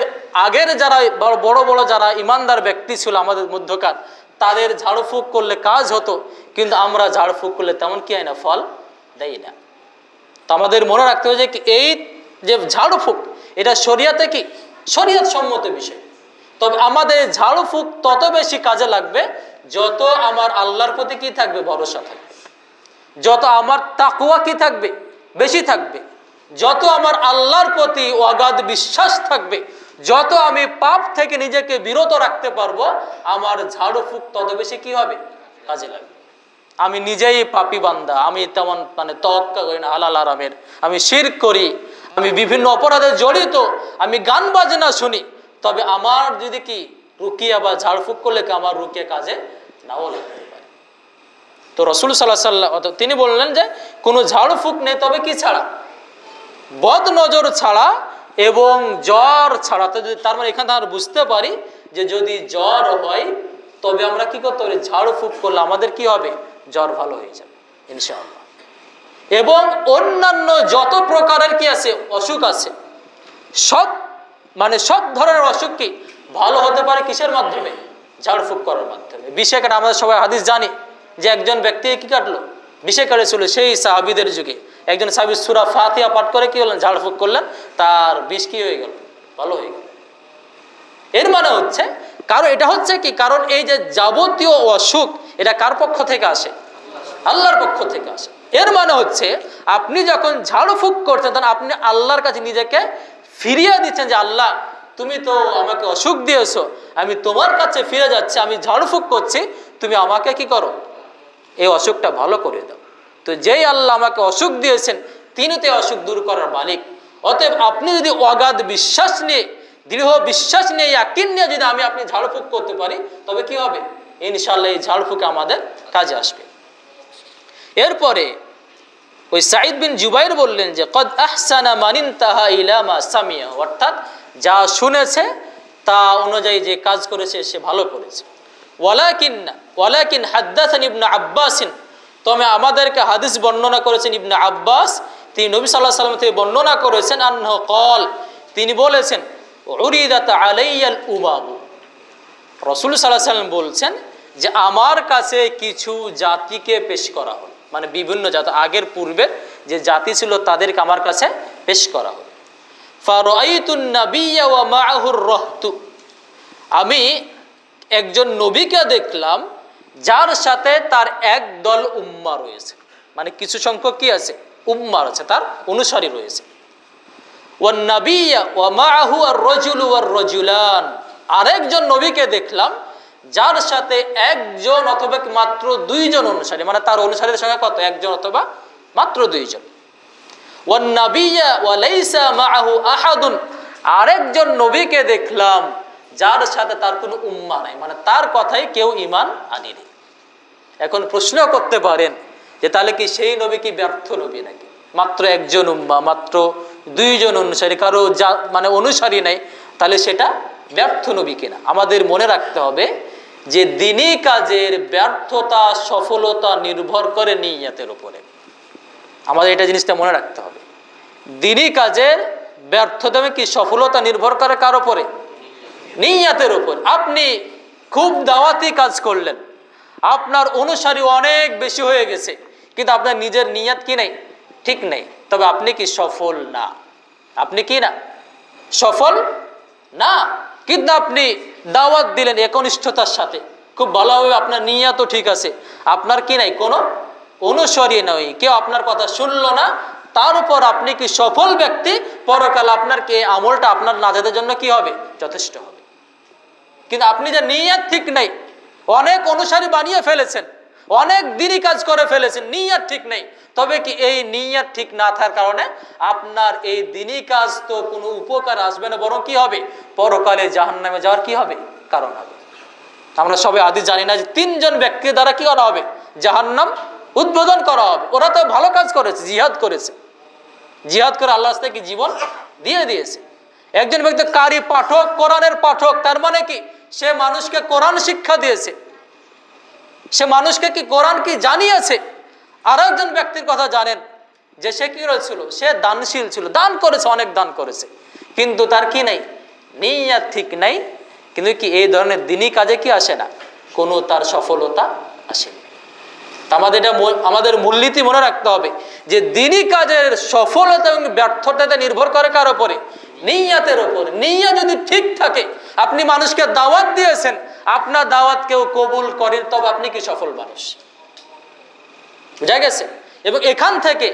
আগের যারা বড় বড় যারা ইমানদার ব্যক্তি ছিল আমাদের মধ্যকার, তাদের ঝাড়ফুঁক করলে কাজ হতো, কিন্তু আমরা ঝাড়ফুঁক করলে তেমন কি হয় না, ফল দেয় না। তো আমাদের মনে রাখতে হবে যে এই যে ঝাড়ফুঁক, এটা শরিয়াতে কি শরিয়ত সম্মত বিষয়। তবে আমাদের ঝাড়ফুঁক তত বেশি কাজে লাগবে যত আমার আল্লাহর প্রতি কি থাকবে, ভরসা থাকবে, যত আমার তাকওয়া কি থাকবে, বেশি থাকবে, যত আমার আল্লাহর প্রতি অগাধ বিশ্বাস থাকবে, যত আমি পাপ থেকে নিজেকে বিরত রাখতে পারবো, আমার ঝাড়ফুঁক তত বেশি কি হবে, কাজে লাগবে। আমি নিজেই পাপী বান্দা, আমি তেমন তওয়াক্কা করি না হালাল হারামের, আমি শিরক করি, আমি বিভিন্ন অপরাধে জড়িত, আমি গান বাজনা শুনি, তবে আমার যদি কি রুকিয়া বা ঝাড়ফুঁক করলে কি আমার রুকিয়া কাজে নাও লাগতে পারে। তো রাসূল সাল্লাল্লাহু আলাইহি ওয়াসাল্লাম তিনি বললেন যে কোনো ঝাড়ফুঁক নেই, তবে কি ছাড়া, বদ নজর ছাড়া এবং জ্বর ছাড়া। তো যদি তার মানে এখান থেকে আমরা বুঝতে পারি যে যদি জ্বর হয় তবে আমরা কি করতে পারি, ঝাড়ফুঁক করলে আমাদের কি হবে, জ্বর ভালো হয়ে যাবে ইনশাআল্লাহ। এবং অন্যান্য যত প্রকারের কি আছে অসুখ আছে, সব ধরনের অসুখ কি ভালো হতে পারে কিসের মাধ্যমে, ঝাড়ফুঁক করার মাধ্যমে। বিষে কাটা, আমাদের সবাই হাদিস জানি যে একজন ব্যক্তি কি কাটলো, বিষে কাটেছিল সেই সাহাবীদের যুগে। একজন সাহাবী সূরা ফাতিহা পাঠ করে কি হলেন, ঝাড়ফুঁক করলেন, তার বিষ কি হয়ে গেল, ভালো হয়ে গেল। এর মানে হচ্ছে কারণ এটা হচ্ছে কি, কারণ এই যে যাবতীয় অসুখ এটা কার পক্ষ থেকে আসে, আল্লাহর পক্ষ থেকে আসে। এর মানে হচ্ছে আপনি যখন ঝাড়ফুঁক করছেন তখন আপনি আল্লাহর কাছে নিজেকে ফিরিয়ে দিচ্ছেন যে আল্লাহ তুমি তো আমাকে অসুখ দিয়েছো, আমি তোমার কাছে ফিরে যাচ্ছি, আমি ঝাড়ফুঁক করছি, তুমি আমাকে কি করো, এই অসুখটা ভালো করে দাও। তো যেই আল্লাহ আমাকে অসুখ দিয়েছেন তিনি তো অসুখ দূর করার মালিক। অতএব আপনি যদি অগাধ বিশ্বাস নিয়ে, দৃঢ় বিশ্বাস নিয়ে, ইয়াকিন নিয়ে যদি আপনি ঝাড়ফুঁক করতে পারি, তবে কি হবে, ইনশাআল্লাহ এই ঝাড়ফুঁকে আমাদের কাজে আসবে। এরপরে ওই সাঈদ বিন জুবাইর বললেন যে কদ আহসানা মান ইনতাহা ইলা মা সামিয়া, অর্থাৎ যা শুনেছে তা অনুযায়ী যে কাজ করেছে সে ভালো করেছে। ওয়ালাকিন হাদ্দাসানি ইবনে আব্বাস, তবে আমাদেরকে হাদিস বর্ণনা করেছেন ইবনে আব্বাস, তিনি নবী সাল্লাল্লাহু আলাইহি ওয়াসাল্লাম থেকে বর্ণনা করেছেন আন্নাহু ক্বাল, তিনি বলেছেন উরিদাত আলাইয়াল উমামু, রাসূল সাল্লাল্লাহু আলাইহি ওয়াসাল্লাম বলছেন যে আমার কাছে কিছু জাতিকে পেশ করা হল, মানে বিভিন্ন জাতি, আগের পূর্বের যে জাতি ছিল তাদেরকে আমার কাছে পেশ করা হল। ফারাআইতুন নাবিয়্যা ওয়া মাআহুর রাহতু, আমি একজন নবীকে দেখলাম যার সাথে তার এক দল উম্মাহ রয়েছে, মানে কিছু সংখ্যক কি আছে, উম্মাহ আছে, তার অনুসারী রয়েছে। ওয়ান নাবিয়্যা ওয়া মাআহু আর-রাজুলু ওয়ার-রাজুলান, আরেকজন নবীকে দেখলাম যার সাথে একজন অথবা মাত্র দুইজন অনুসারী, মানে তার অনুসারীদের সংখ্যা কত, একজন অথবা মাত্র দুইজন। ওয়ান নাবিয়্যা ওয়া লাইসা মাআহু আহাদুন, আরেকজন নবীকে দেখলাম যার সাথে তার কোনো উম্মাহ নাই, মানে তার কথাই কেউ ঈমান আনেনি। এখন প্রশ্ন করতে পারেন যে তাহলে কি সেই নবী কি ব্যর্থ নবী নাকি, মাত্র একজন উম্মাহ, মাত্র দুইজন অনুসারী, কারো মানে অনুসারী নাই, তাহলে সেটা ব্যর্থ নবী কিনা? আমাদের মনে রাখতে হবে যে দ্বীনি কাজের ব্যর্থতা সফলতা নির্ভর করে নিয়তের উপরে। আমাদের এটা জিনিসটা মনে রাখতে হবে, দ্বীনি কাজের ব্যর্থতা কি সফলতা নির্ভর করে কার উপরে, নিয়তের উপর। আপনি খুব দাওয়াতি কাজ করলেন, আপনার অনুসারী অনেক বেশি হয়ে গেছে, কিন্তু আপনার নিজের নিয়ত কি নেই, ঠিক নেই, তবে আপনি কি সফল না, আপনি কি না সফল না। কিন্তু আপনি দাওয়াত দিলেন একনিষ্ঠতার সাথে, খুব ভালোভাবে, আপনার নিয়তও ঠিক আছে, আপনার কি নাই, কোনো অনুসারী নয়, কেউ আপনার কথা শুনলো না, তার উপর আপনি কি সফল ব্যক্তি, পরকাল আপনার কি আমলটা আপনার নাজাতের জন্য কি হবে, যথেষ্ট হবে। কিন্তু আপনি যে নিয়ত ঠিক নেই, অনেক অনুসারী বানিয়ে ফেলেছেন, অনেক দ্বীনি কাজ করে ফেলেছেন, নিয়ত ঠিক নেই, তবে কি এই নিয়ত ঠিক না থাকার কারণে আপনার এই দ্বীনি কাজ তো কোনো উপকার আসবে না, বরং কি হবে, পরকালে জাহান্নামে যাওয়ার কি হবে, কারণ হবে। আমরা সবাই আদি জানি না যে তিনজন ব্যক্তির দ্বারা কি করা হবে, জাহান্নাম উদ্বোধন করা হবে। ওরা তো ভালো কাজ করেছে, জিহাদ করেছে, জিহাদ করে আল্লাহর রাস্তায় কি জীবন দিয়ে দিয়েছে। একজন ব্যক্তি কারি পাঠক, কোরআনের পাঠক, তার মানে কি সে মানুষকে কোরআন শিক্ষা দিয়েছে, সে মানুষকে কি কোরআন কি জানিয়েছে। আর একজন ব্যক্তির কথা জানেন যে সে কি রয়েছিল, সে দানশীল ছিল, দান করেছে, অনেক দান করেছে, কিন্তু তার কি নাই, নিয়ত ঠিক নাই, কিন্তু কি এই ধরনের দিনই কাজে কি আসে না, কোনো তার সফলতা আসে না। আমাদের মূলনীতি মনে রাখতে হবে যে দিনই কাজের সফলতা এবং ব্যর্থতাতে নির্ভর করে কার উপরে, নিয়তের উপরে। নিয়ত যদি ঠিক থাকে, আপনি মানুষকে দাওয়াত দিয়েছেন, আপনার দাওয়াত কেউ কবুল করেন, তবে আপনি কি সফল মানুষ। বুঝা গেছে? এবং এখান থেকে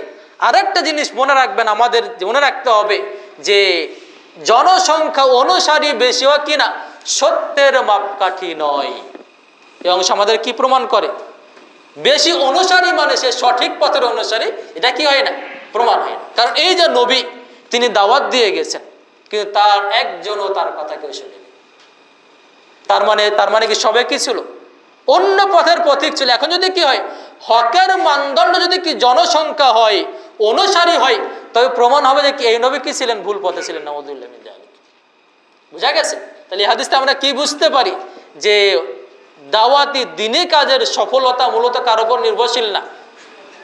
আরেকটা জিনিস মনে রাখবেন, আমাদের মনে রাখতে হবে যে জনসংখ্যা অনুসারী বেশি হওয়া কিনা সত্যের মাপকাঠি নয়। এই অংশ আমাদের কি প্রমাণ করে? বেশি অনুসারী মানে সে সঠিক পথের অনুসারী, এটা কি হয় না, প্রমাণ হয় না। কারণ এই যে নবী, তিনি দাওয়াত দিয়ে গেছেন, কিন্তু তার একজনও তার কথা কেউ শুনেনি। তার মানে কি সবে কি ছিল, অন্য পথের পথিক ছিল। এখন যদি কি হয়, হকের মানদণ্ড যদি কি জনসংখ্যা হয়, অনুসারী হয়, তবে প্রমাণ হবে যে কি এই নবী কি ছিলেন, ভুল পথে ছিলেন। নাউযুবিল্লাহ মিন যালিক। বুঝা গেছে? তাহলে এই হাদিসটা আমরা কি বুঝতে পারি যে দাওয়াতি দ্বীনি কাজের সফলতা মূলত কার উপর নির্ভরশীল না,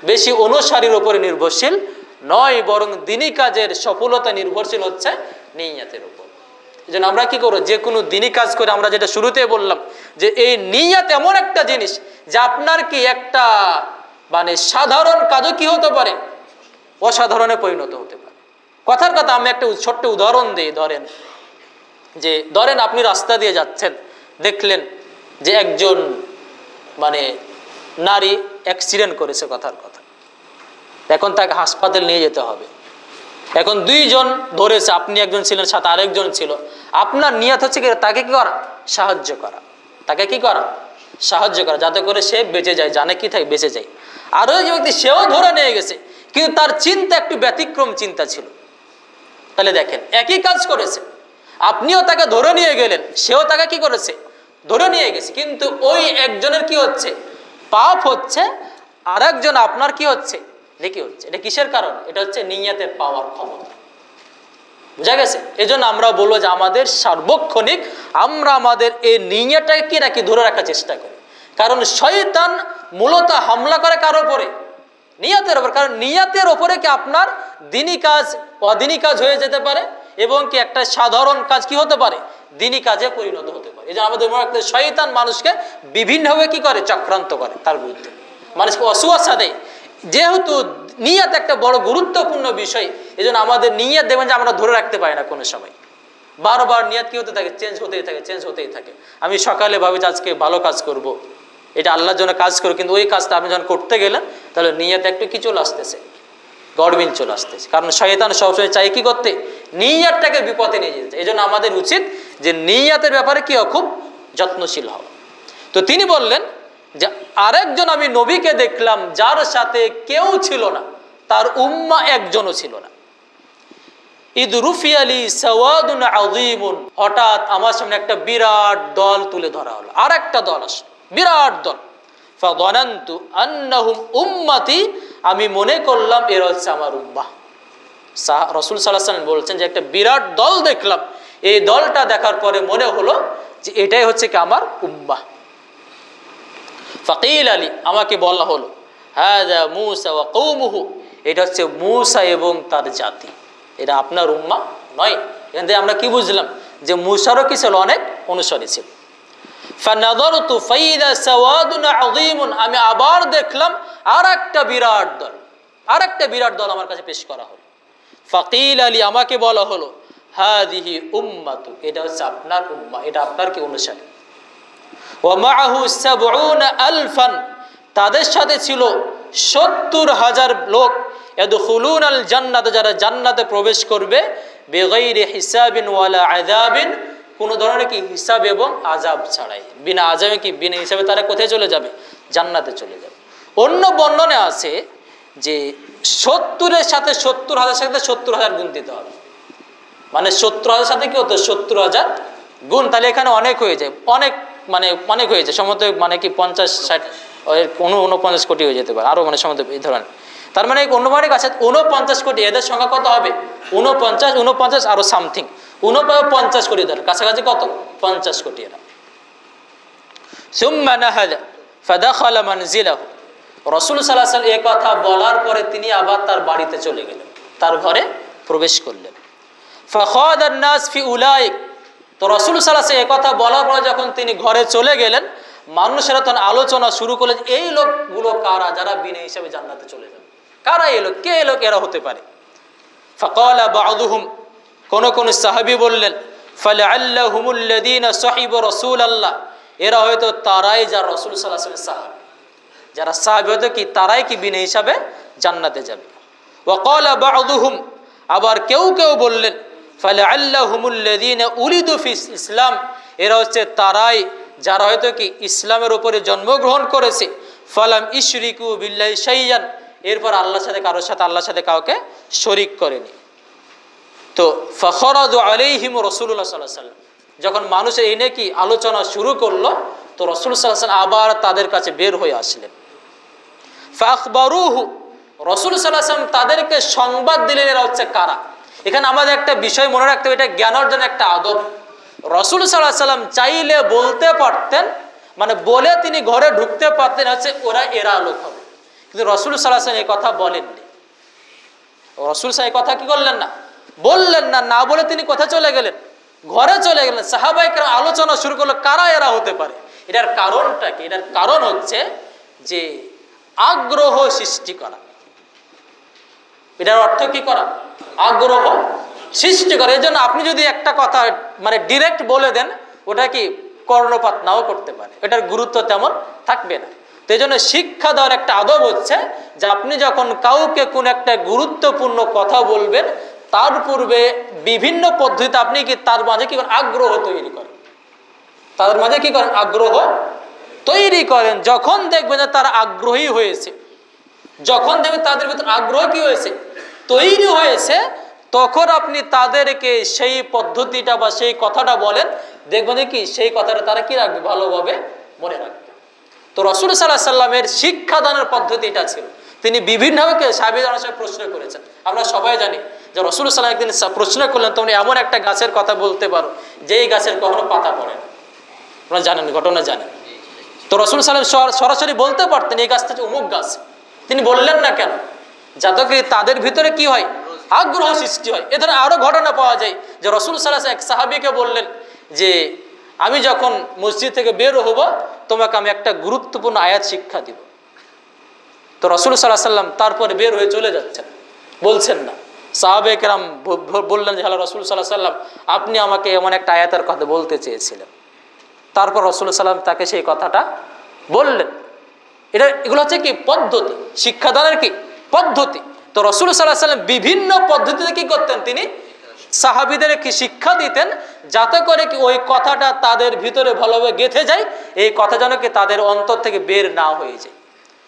বেশি অনুসারীর উপরে নির্ভরশীল নয়, বরং দ্বীনি কাজের সফলতা নির্ভরশীল হচ্ছে নিয়তের উপর। এই জন্য আমরা কি করবো, যে কোনো দ্বীনি কাজ করে, আমরা যেটা শুরুতে বললাম যে এই নিয়ত এমন একটা জিনিস যে আপনার কি একটা মানে সাধারণ কাজও কি হতে পারে, অসাধারণে পরিণত হতে পারে। কথার কথা আমি একটা ছোট্ট উদাহরণ দিই। ধরেন আপনি রাস্তা দিয়ে যাচ্ছেন, দেখলেন যে একজন মানে নারী অ্যাক্সিডেন্ট করেছে, কথার কথা। এখন তাকে হাসপাতাল নিয়ে যেতে হবে। এখন দুইজন ধরেছে, আপনি একজন ছিলেন, সাথে আরেকজন ছিল। আপনার নিয়ত হচ্ছে কি, তাকে কি করা, সাহায্য করা। তাকে কি করা, সাহায্য করা, যাতে করে সে বেঁচে যায়, জানে কি থাকে, বেঁচে যায়। আরো যে ব্যক্তি, সেও ধরে নিয়ে গেছে, কিন্তু তার চিন্তা একটু ব্যতিক্রম চিন্তা ছিল। তাহলে দেখেন, একই কাজ করেছে, আপনিও তাকে ধরে নিয়ে গেলেন, সেও তাকে কি করেছে, ধরে নিয়ে গেছে, কিন্তু ওই একজনের কি হচ্ছে, পাপ হচ্ছে, আর একজন আপনার কি হচ্ছে, নেকি হচ্ছে। এটা কিসের কারণ? এটা হচ্ছে নিয়তের পাওয়ার ক্ষমতা। বুঝা গেছে? এই জন্য আমরা বলবো যে আমাদের সার্বক্ষণিক আমরা আমাদের এই নিয়তটাকে কি রাখি, ধরে রাখার চেষ্টা করি। কারণ শয়তান মূলত হামলা করে কার উপরে, নিয়তের উপর। কারণ নিয়তের উপরে কি আপনার দ্বীনি কাজ অদ্বীনি কাজ হয়ে যেতে পারে, এবং কি একটা সাধারণ কাজ কি হতে পারে, দ্বীনি কাজে পরিণত হতে পারে। এই জন্য আমাদের মনে রাখতে, শয়তান মানুষকে বিভিন্নভাবে কি করে, চক্রান্ত করে, তার বিরুদ্ধে মানুষকে অসুয়াশা দেয়। যেহেতু নিয়ত একটা বড় গুরুত্বপূর্ণ বিষয়, এই জন্য আমাদের নিয়ত দেখবেন যে আমরা ধরে রাখতে পারি না কোনো সময়। বারবার নিয়ত কি হতে থাকে, চেঞ্জ হতেই থাকে। আমি সকালে ভাবি যে আজকে ভালো কাজ করব, এটা আল্লাহর জন্য কাজ করো, কিন্তু ওই কাজটা আপনি যখন করতে গেলেন, তাহলে নিয়ত একটু কি চলে আসতেছে, গড়মিল চলে আসতেছে। কারণ শয়তান সবসময় চাই কি করতে, নিয়তটাকে বিপদে নিয়ে যেতে। এই জন্য আমাদের উচিত যে নিয়তের ব্যাপারে কি খুব যত্নশীল হওয়া। তো তিনি বললেন যে আরেকজন আমি নবীকে দেখলাম, যার সাথে কেউ ছিল না, তার উম্মাহ একজনও ছিল না। ইদ রুফি আলী সাওয়াদুন আযীমুন, হঠাৎ আমার সামনে একটা বিরাট দল তুলে ধরা হলো, আর একটা দল আসলো, বিরাট দল। ফাযানানতু আন্নাহুম উম্মতি, আমি মনে করলাম এরা হচ্ছে আমার উম্মাহ। রাসূল সাল্লাল্লাহু আলাইহি ওয়াসাল্লাম বলছেন যে একটা বিরাট দল দেখলাম, এই দলটা দেখার পরে মনে হলো যে এটাই হচ্ছে কি আমার উম্মাহ। ফাকিল আলী, আমাকে বলা হলো, হাযা মূসা ওয়া কওমুহু, এটা হচ্ছে মূসা এবং তার জাতি, এটা আপনার উম্মাহ নয়। এখান থেকে আমরা কি বুঝলাম যে মূসারও কি ছিল, অনেক অনুসারী ছিল। ফানাযারতু ফাইদা সাওয়াদুন আযীমুন, আমি আবার দেখলাম আর একটা বিরাট দল আমার কাছে পেশ করা হলো। ফাকিল আলী, আমাকে বলা হলো, হাযিহি উম্মাতু, এটা হচ্ছে আপনার উম্মাহ, এটা আপনার কি অনুসারী। ওয়া মাআহু ৭০,০০০, তাদের সাথে ছিল ৭০,০০০ লোক। ইয়াদখুলুনাল জান্নাত, যারা জান্নাতে প্রবেশ করবে, বিগাইরি হিসাবিন ওয়ালা আযাবিন, কোনো ধরনের কি হিসাব এবং আযাব ছাড়াই। বিনা আযাবে কি বিনা হিসাবে তারা কোথায় চলে যাবে, জান্নাতে চলে যাবে। অন্য বর্ণনে আছে যে ৭০-এর সাথে ৭০,০০০ সাথে ৭০,০০০ গুণ দিতে হবে, মানে ৭০,০০০ সাথে কি হতো, ৭০,০০০ গুণ। তাহলে এখানে অনেক হয়ে যায়, অনেক হয়ে যায় সমত, মানে কি ৫০-৬০ 49 কোটি হয়ে যেতে পারে, আরো মানে সমত এই ধরনের। তার মানে অনুমানিক আছে 49 কোটি। এদের সংখ্যা কত হবে, 49 আরো সামথিং, 49 কোটি ধরে কাছাকাছি কত, 50 কোটি এরা। সুম্মা নাহাদা ফাদাখালা মানজিলাহু, রাসূল সাল্লাল্লাহু আলাইহি ওয়াসাল্লাম এই কথা বলার পরে তিনি আবার তার বাড়িতে চলে গেলেন, তার ঘরে প্রবেশ করলেন। ফাখাদান নাস ফি উলাইক, তো রাসূল সাল্লাল্লাহু আলাইহি ওয়াসাল্লাম এই কথা বলার পর যখন তিনি ঘরে চলে গেলেন, মানুষেরা তখন আলোচনা শুরু করলেন, এই লোকগুলো কারা যারা বিনা হিসাবে জান্নাতে চলে যাবে? কারা এই লোক? কে এই লোক? এরা হতে পারে। ফাকালা বা'দুহুম, কোন সাহাবী বললেন, ফালাআল্লাহুমুল্লাযীনা সাহিবু রাসূলাল্লাহ, এরা হয়তো তারাই যারা রাসূল সাল্লাল্লাহু আলাইহি ওয়াসাল্লাম সাহাবী, যারা সাহাবী হয়তো কি তারাই কি বিনা হিসাবে জান্নাতে যাবে। ওয়া ক্বালা বা'দুহুম, আবার কেউ বললেন, ফালাআল্লাহুমুল্লাযীনা উলিদু ফিস ইসলাম, এরা হচ্ছে তারাই যারা হয়তো কি ইসলামের উপরে জন্মগ্রহণ করেছে, ফালাম ইশরিকু বিল্লাহি শাইয়ান, এরপর আল্লাহর সাথে কাউকে শরীক করেনি। তো ফাখরাদু আলাইহিম রাসূলুল্লাহ সাল্লাল্লাহু আলাইহি ওয়াসাল্লাম, যখন মানুষের এই নিয়ে কি আলোচনা শুরু করলো, তো রাসূল সাল্লাল্লাহু আলাইহি ওয়াসাল্লাম আবার তাদের কাছে বের হয়ে আসলেন। ফাখবারুহু, রাসূল সাল্লাল্লাহু আলাইহি ওয়াসাল্লাম তাদেরকে সংবাদ দিলেন এরা হচ্ছে কারা। এখানে আমাদের একটা বিষয় মনে রাখতে হবে, এটা জ্ঞান অর্জনের একটা আদব। রাসূল সাল্লাল্লাহু আলাইহি ওয়াসাল্লাম চাইলে বলতে পারতেন, মানে বলে তিনি ঘরে ঢুকতে পারতেন হচ্ছে এরা লোক হবে, কিন্তু রাসূল সাল্লাল্লাহু আলাইহি ওয়াসাল্লাম এই কথা বলেননি। রাসূল সাল্লাল্লাহু এই কথা কি করলেন না, বললেন না, না বলে তিনি কোথায় চলে গেলেন? ঘরে চলে গেলেন। সাহাবায়ে কেরাম আলোচনা শুরু করলো কারা এরা হতে পারে। এটার কারণটা কি? এটার কারণ হচ্ছে যে আগ্রহ সৃষ্টি করা। এটার অর্থ কি করা? আগ্রহ সৃষ্টি করা। এই জন্য আপনি যদি একটা কথা মানে ডিরেক্ট বলে দেন, ওটা কি কর্ণপাত নাও করতে পারে, এটার গুরুত্ব তেমন থাকবে না। তো এই জন্য শিক্ষা দেওয়ার একটা আদব হচ্ছে যে আপনি যখন কাউকে কোন একটা গুরুত্বপূর্ণ কথা বলবেন, তার পূর্বে বিভিন্ন পদ্ধতিতে আপনি কি তার মাঝে কি করেন? আগ্রহ তৈরি করেন। তাদের মাঝে কি করেন? আগ্রহ তৈরি করেন। যখন দেখবেন যে তারা আগ্রহী হয়েছে, যখন দেখবেন তাদের ভিতর আগ্রহ কি হয়েছে? তৈরি হয়েছে, তখন আপনি তাদেরকে সেই পদ্ধতিটা বা সেই কথাটা বলেন, দেখবেন কি সেই কথাটা তারা কি রাখবে? ভালোভাবে মনে রাখবে। তো রাসূল সাল্লাল্লাহু আলাইহি ওয়াসাল্লামের শিক্ষাদানের পদ্ধতি এটা ছিল। তিনি বিভিন্নভাবে সাহাবীদের সাথে প্রশ্ন করেছেন। আমরা সবাই জানি যে রাসূল সাল্লাল্লাহু আলাইহি ওয়াসাল্লাম একদিন প্রশ্ন করলেন, তোমরা এমন একটা গাছের কথা বলতে পারো যেই গাছের কখনো পাতা পড়ে না। আপনারা জানেন, ঘটনা জানেন। তো রাসূল সাল্লাল্লাহু আলাইহি ওয়াসাল্লাম সরাসরি বলতে পারতেন এই গাছটা হচ্ছে অমুক গাছ, তিনি বললেন না কেন? যাতে করে তাদের ভিতরে কি হয়? আগ্রহ সৃষ্টি হয়। এ ধরনের আরো ঘটনা পাওয়া যায় যে রাসূল সাল্লাল্লাহু আলাইহি ওয়াসাল্লাম এক সাহাবীকে বললেন যে আমি যখন মসজিদ থেকে বের হব, তোমাকে আমি একটা গুরুত্বপূর্ণ আয়াত শিক্ষা দিব। তো রাসূল সাল্লাল্লাহু আলাইহি ওয়াসাল্লাম তারপরে বের হয়ে চলে যাচ্ছেন, বলছেন না। সাহাবায়ে কেরাম বললেন যে হ্যালো রাসূল সাল্লাল্লাহু আলাইহি ওয়াসাল্লাম, আপনি আমাকে এমন একটা আয়াতের কথা বলতে চেয়েছিলেন। তারপর রাসূল সাল্লাল্লাহু আলাইহি ওয়াসাল্লাম তাকে সেই কথাটা বললেন। এগুলো হচ্ছে কি? পদ্ধতি, শিক্ষাদানের কি পদ্ধতি। তো রাসূল সাল্লাল্লাহু আলাইহি ওয়াসাল্লাম বিভিন্ন পদ্ধতিতে কি করতেন? তিনি সাহাবীদেরকে শিক্ষা দিতেন, যাতে করে কি ওই কথাটা তাদের ভিতরে ভালোভাবে গেঁথে যায়, এই কথা যেন কি তাদের অন্তর থেকে বের না হয়ে যায়।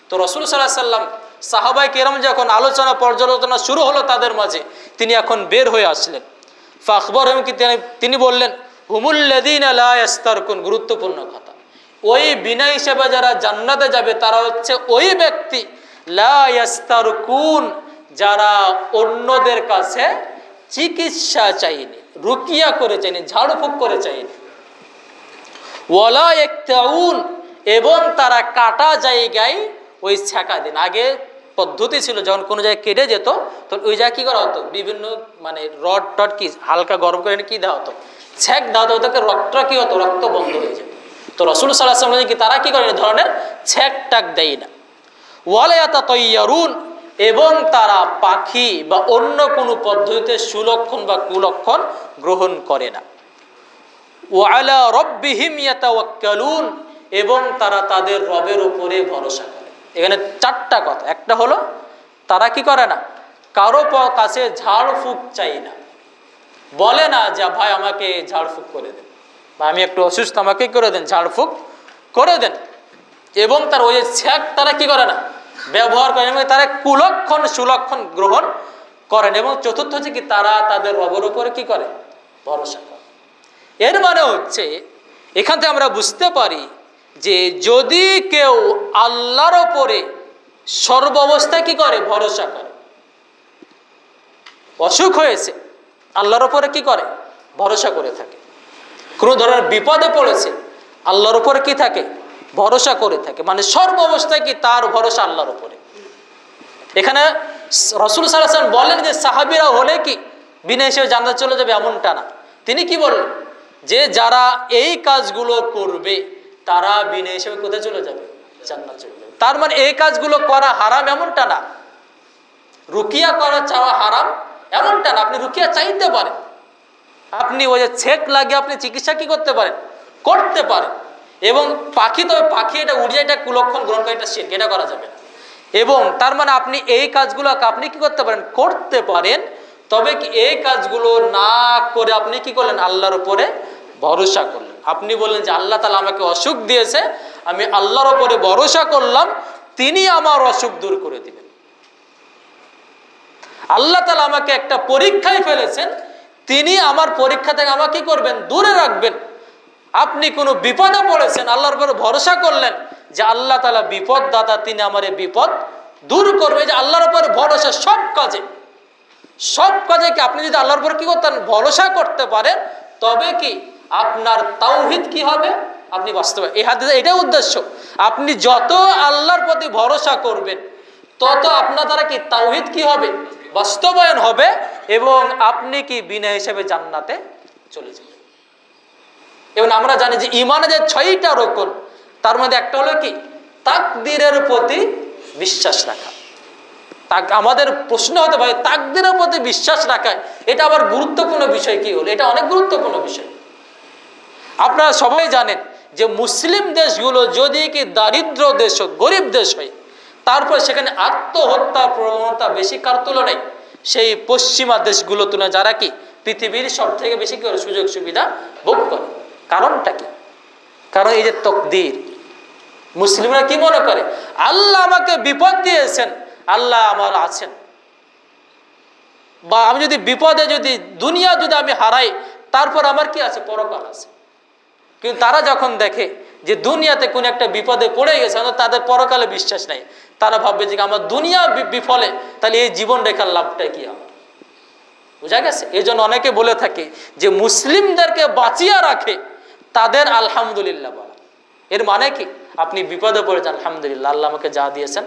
তো রাসূল সাল্লাল্লাহু আলাইহি ওয়াসাল্লাম সাহাবায়ে কেরাম যখন আলোচনা পর্যালোচনা শুরু হলো তাদের মাঝে, তিনি এখন বের হয়ে আসলেন। ফাখবরহুম, কি তিনি বললেন, হুমুল্লাযীনা লা ইস্তারকুন, গুরুত্বপূর্ণ কথা। ওই বিনা হিসেবে যারা জান্নাতে যাবে তারা হচ্ছে ওই ব্যক্তি, লা ইস্তারকুন, যারা অন্যদের কাছে চিকিৎসা চাইনি, রুকিয়া করে চাইনি, ঝাড়ফুঁক করে চাইনি। ওয়ালা ইয়াকতাউন, এবং তারা কাটা জায়গায় ওই ছ্যাঁকা দেন। আগে পদ্ধতি ছিল যখন কোনো জায়গায় কেটে যেত, তখন ওই জায়গায় কি করা হতো? বিভিন্ন মানে রড টড কি হালকা গরম করে কি দেওয়া হতো? ছ্যাঁক দেওয়া হতো, ওদেরকে রক্তটা কি হতো? রক্ত বন্ধ হয়ে যেত। তো রাসূল সাল্লাল্লাহু আলাইহি ওয়াসাল্লাম কি তারা কি করে? এই ধরনের ছ্যাঁক টাক দেয় না। ওয়ালা ইয়াতাতায়্যারুন, এবং তারা পাখি বা অন্য কোনো পদ্ধতিতে সুলক্ষণ বা কুলক্ষণ গ্রহণ করে না। ওয়ালা রব্বিহিম ইয়াতাওয়াক্কালুন, এবং তারা তাদের রবের উপরে ভরসা করে। এখানে চারটা কথা। একটা হলো তারা কি করে না? কারো কাছে ঝাড়ফুঁক চাই না, বলে না যে ভাই আমাকে ঝাড়ফুঁক করে দেন, বা আমি একটু অসুস্থ, আমাকে করে দেন, ঝাড়ফুঁক করে দেন। এবং তার ওই ছ্যাঁক তারা কি করে না? ব্যবহার করেন, এবং তারা কুলক্ষণ সুলক্ষণ গ্রহণ করেন। এবং চতুর্থ হচ্ছে কি? তারা তাদের রবের উপরে কি করে? ভরসা করে। এর মানে হচ্ছে এখান থেকে আমরা বুঝতে পারি যে যদি কেউ আল্লাহর ওপরে সর্বাবস্থায় কি করে? ভরসা করে। অসুখ হয়েছে, আল্লাহর ওপরে কি করে? ভরসা করে থাকে। কোনো ধরনের বিপদে পড়েছে, আল্লাহর উপরে কি থাকে? ভরসা করে থাকে। মানে সর্বাবস্থায় কি তার ভরসা আল্লাহর উপরে। এখানে রাসূল সাল্লাল্লাহু আলাইহি ওয়াসাল্লাম বলেন যে সাহাবীরা হলে কি বিনা হিসেবে জান্নাতে চলে যাবে, এমনটা না। তিনি কি বললেন? যে যারা এই কাজগুলো করবে তারা বিনা হিসেবে কোথায় চলে যাবে? জান্নাত চলে যাবে। তার মানে এই কাজগুলো করা হারাম এমনটা না, রুকিয়া করা চাওয়া হারাম এমনটা না। আপনি রুকিয়া চাইতে পারেন, আপনি ওই যে ছেক লাগিয়ে আপনি চিকিৎসা কি করতে পারেন? করতে পারেন। এবং পাখি, তবে পাখি এটা উড়িয়ে এটা কুলক্ষণ গ্রহণ করে, এটা শিরক, এটা করা যাবে না। এবং তার মানে আপনি এই কাজগুলো আপনি কি করতে পারেন? করতে পারেন। তবে কি এই কাজগুলো না করে আপনি কি করলেন? আল্লাহর উপরে ভরসা করলেন। আপনি বললেন যে আল্লাহ তাআলা আমাকে অসুখ দিয়েছে, আমি আল্লাহর উপরে ভরসা করলাম, তিনি আমার অসুখ দূর করে দিবেন। আল্লাহ তাআলা আমাকে একটা পরীক্ষায় ফেলেছেন, তিনি আমার পরীক্ষা থেকে আমাকে কি করবেন? দূরে রাখবেন। আপনি কোনো বিপদে পড়েছেন, আল্লাহর উপরে ভরসা করলেন যে আল্লাহ তাআলা বিপদ দাতা, তিনি আমার এই বিপদ দূর করবে। যে আল্লাহর উপরে ভরসা সব কাজে কি আপনি যদি আল্লাহর উপরে কি করতেন? ভরসা করতে পারেন, তবে কি আপনার তাওহীদ কি হবে? আপনি বাস্তবে, এই হাদিসে এটাই উদ্দেশ্য, আপনি যত আল্লাহর প্রতি ভরসা করবেন তত আপনার দ্বারা কি তাওহীদ কি হবে? বাস্তবায়ন হবে। এবং আপনি কি বিনা হিসেবে জান্নাতে চলে যাবেন। এবং আমরা জানি যে ঈমানে যে 6টা রকম, তার মধ্যে একটা হলো কি? তাকদীরের প্রতি বিশ্বাস রাখা। আমাদের প্রশ্ন হতে পারে তাকদীরের প্রতি বিশ্বাস রাখা এটা আবার গুরুত্বপূর্ণ বিষয় কি হলো? এটা অনেক গুরুত্বপূর্ণ বিষয়। আপনারা সবাই জানেন যে মুসলিম দেশগুলো যদি কি দারিদ্র দেশ, গরিব দেশ হয়, তারপর সেখানে আত্মহত্যার প্রবণতা বেশি কার তুলনায়? সেই পশ্চিমা দেশগুলো তুলনায়, যারা কি পৃথিবীর সব থেকে বেশি করে সুযোগ সুবিধা ভোগ করে। কারণটা কি? কারণ এই যে তাকদীর, মুসলিমরা কি মনে করে? আল্লাহ আমাকে বিপদ দিয়েছেন, আল্লাহ আমার আছেন, বা আমি যদি বিপদে, যদি দুনিয়া যদি আমি হারাই, তারপর আমার কি আছে? পরকাল আছে। কিন্তু তারা যখন দেখে যে দুনিয়াতে কোন একটা বিপদে পড়ে গেছে, তাদের পরকালে বিশ্বাস নাই। তারা ভাববে যে আমার দুনিয়া বিফলে, তাহলে এই জীবন রেখার লাভটা কি আমার? বুঝা গেছে? এই জন্য অনেকে বলে থাকে যে মুসলিমদেরকে বাঁচিয়ে রাখে তাদের আলহামদুলিল্লাহ বলা। এর মানে কি? আপনি বিপদে পড়েছেন, আলহামদুলিল্লাহ, আল্লাহ আমাকে যা দিয়েছেন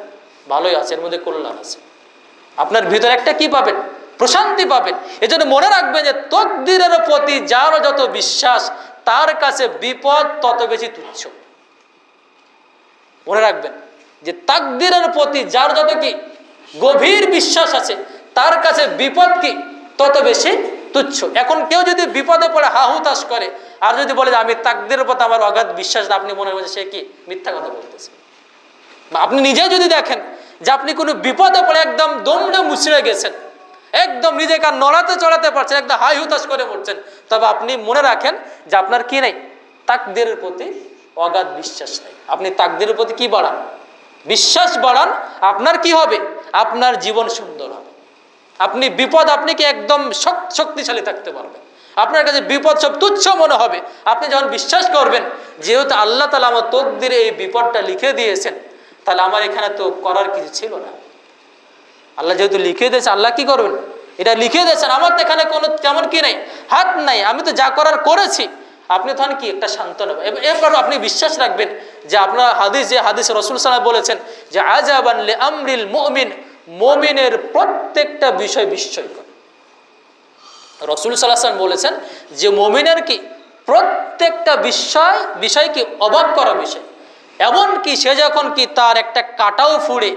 ভালোই আছে, এর মধ্যে কল্যাণ আছে। আপনার ভিতরে একটা কি পাবেন? প্রশান্তি পাবেন। এই জন্য মনে রাখবেন যে তাকদীরের প্রতি যার যত বিশ্বাস, তার কাছে বিপদ তত বেশি তুচ্ছ। মনে রাখবেন যে তাকদীরের প্রতি যার যত কি গভীর বিশ্বাস আছে, তার কাছে বিপদ কি তত বেশি তুচ্ছ। এখন কেউ যদি বিপদে পড়ে হা হুতাশ করে, আর যদি বলে যে আমি তাকদীরের প্রতি আমার অগাধ বিশ্বাস, আপনি মনে হয় সে কি মিথ্যা কথা বলতেছে। আপনি নিজে যদি দেখেন যে আপনি কোনো বিপদে পড়ে একদম দমড়ে মুচড়ে গেছেন, একদম নিজেকে আর নড়াতে চড়াতে পারছেন, একদম হাই হুতাশ করে পড়ছেন, তবে আপনি মনে রাখেন যে আপনার কি নেই? তাকদীরের প্রতি অগাধ বিশ্বাস নেই। আপনি তাকদীরের প্রতি কি বাড়ান? বিশ্বাস বাড়ান। আপনার কি হবে? আপনার জীবন সুন্দর হবে। আপনি বিপদ, আপনি কি একদম শক্তিশালী থাকতে পারবেন। আপনার কাছে বিপদ সব তুচ্ছ মনে হবে। আপনি যখন বিশ্বাস করবেন যেহেতু আল্লাহ তাআলা আমার তাকদীরে এই বিপদটা লিখে দিয়েছেন, তাহলে আমার এখানে তো করার কিছু ছিল না। আল্লাহ যেহেতু লিখে দিয়েছে, আল্লাহ কি করবেন? এটা লিখে দিয়েছেন, আমার তো এখানে কোনো তেমন কি নাই, হাত নাই, আমি তো যা করার করেছি। আপনি তখন কি একটা শান্তনা, এরপর আপনি বিশ্বাস রাখবেন যে আপনার হাদিস, যে হাদিস রাসূল সাল্লাল্লাহু আলাইহি ওয়াসাল্লাম বলেছেন যে আজাবান লি আমরিল মুমিন, মুমিনের প্রত্যেকটা বিষয় বিস্ময়কর। রাসূল সাল্লাল্লাহু আলাইহি ওয়াসাল্লাম বলেছেন যে মুমিনের কি প্রত্যেকটা বিষয় কি অবাক করা বিষয়। এমন কি সে যখন কি তার একটা কাটাও ফুড়ে,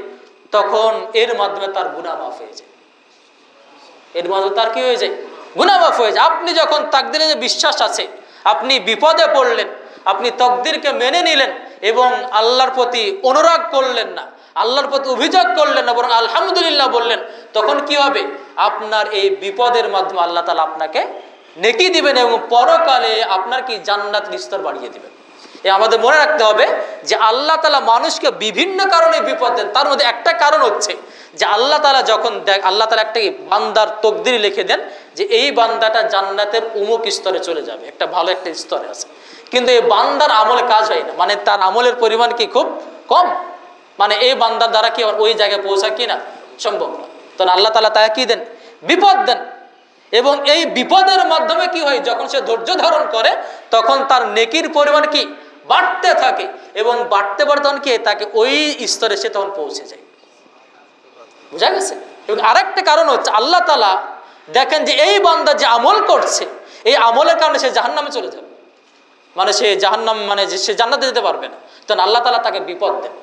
তখন এর মাধ্যমে তার গুনাহ মাফ হয়ে যায়। এর মাধ্যমে তার কি হয়ে যায়? গুনাহ মাফ হয়ে যায়। আপনি যখন তাকদীরে যে বিশ্বাস আছে, আপনি বিপদে পড়লেন, আপনি তাকদীরকে মেনে নিলেন এবং আল্লাহর প্রতি অনুরাগ করলেন না, আল্লাহর প্রতি অভিযোগ করলেন না, বরং আলহামদুলিল্লাহ বললেন, তখন কি হবে? আপনার এই বিপদের মাধ্যমে আল্লাহ তাআলা আপনাকে নেকি দিবেন এবং পরকালে আপনার কি জান্নাতের স্তর বাড়িয়ে দিবেন। আমাদের মনে রাখতে হবে যে আল্লাহ তাআলা মানুষকে বিভিন্ন কারণে বিপদ দেন। তার মধ্যে একটা কারণ হচ্ছে যে আল্লাহ তাআলা যখন আল্লাহ তাআলা একটা বান্দার তাকদীর লিখে দেন যে এই বান্দাটা জান্নাতের অমুক স্তরে চলে যাবে, একটা ভালো একটা স্তরে আছে, কিন্তু এই বান্দার আমলে কাজ হয় না, মানে তার আমলের পরিমাণ কি খুব কম, মানে এই বান্দার দ্বারা কি ওই জায়গায় পৌঁছা কি না সম্ভব না। তখন আল্লাহ তাআলা তাকে কি দেন? বিপদ দেন। এবং এই বিপদের মাধ্যমে কি হয়? যখন সে ধৈর্য ধারণ করে, তখন তার নেকির পরিমাণ কি বাড়তে থাকে এবং বাড়তে বাড়তে তখন কি তাকে ওই স্তরে সে তখন পৌঁছে যায়। বুঝা গেছে? এবং আরেকটা কারণ হচ্ছে আল্লাহ তাআলা দেখেন যে এই বান্দা যে আমল করছে, এই আমলের কারণে সে জাহান্নামে চলে যাবে। মানে সে জাহান্নাম, মানে সে জান্নাতে যেতে পারবে না, তখন আল্লাহ তাআলা তাকে বিপদ দেন,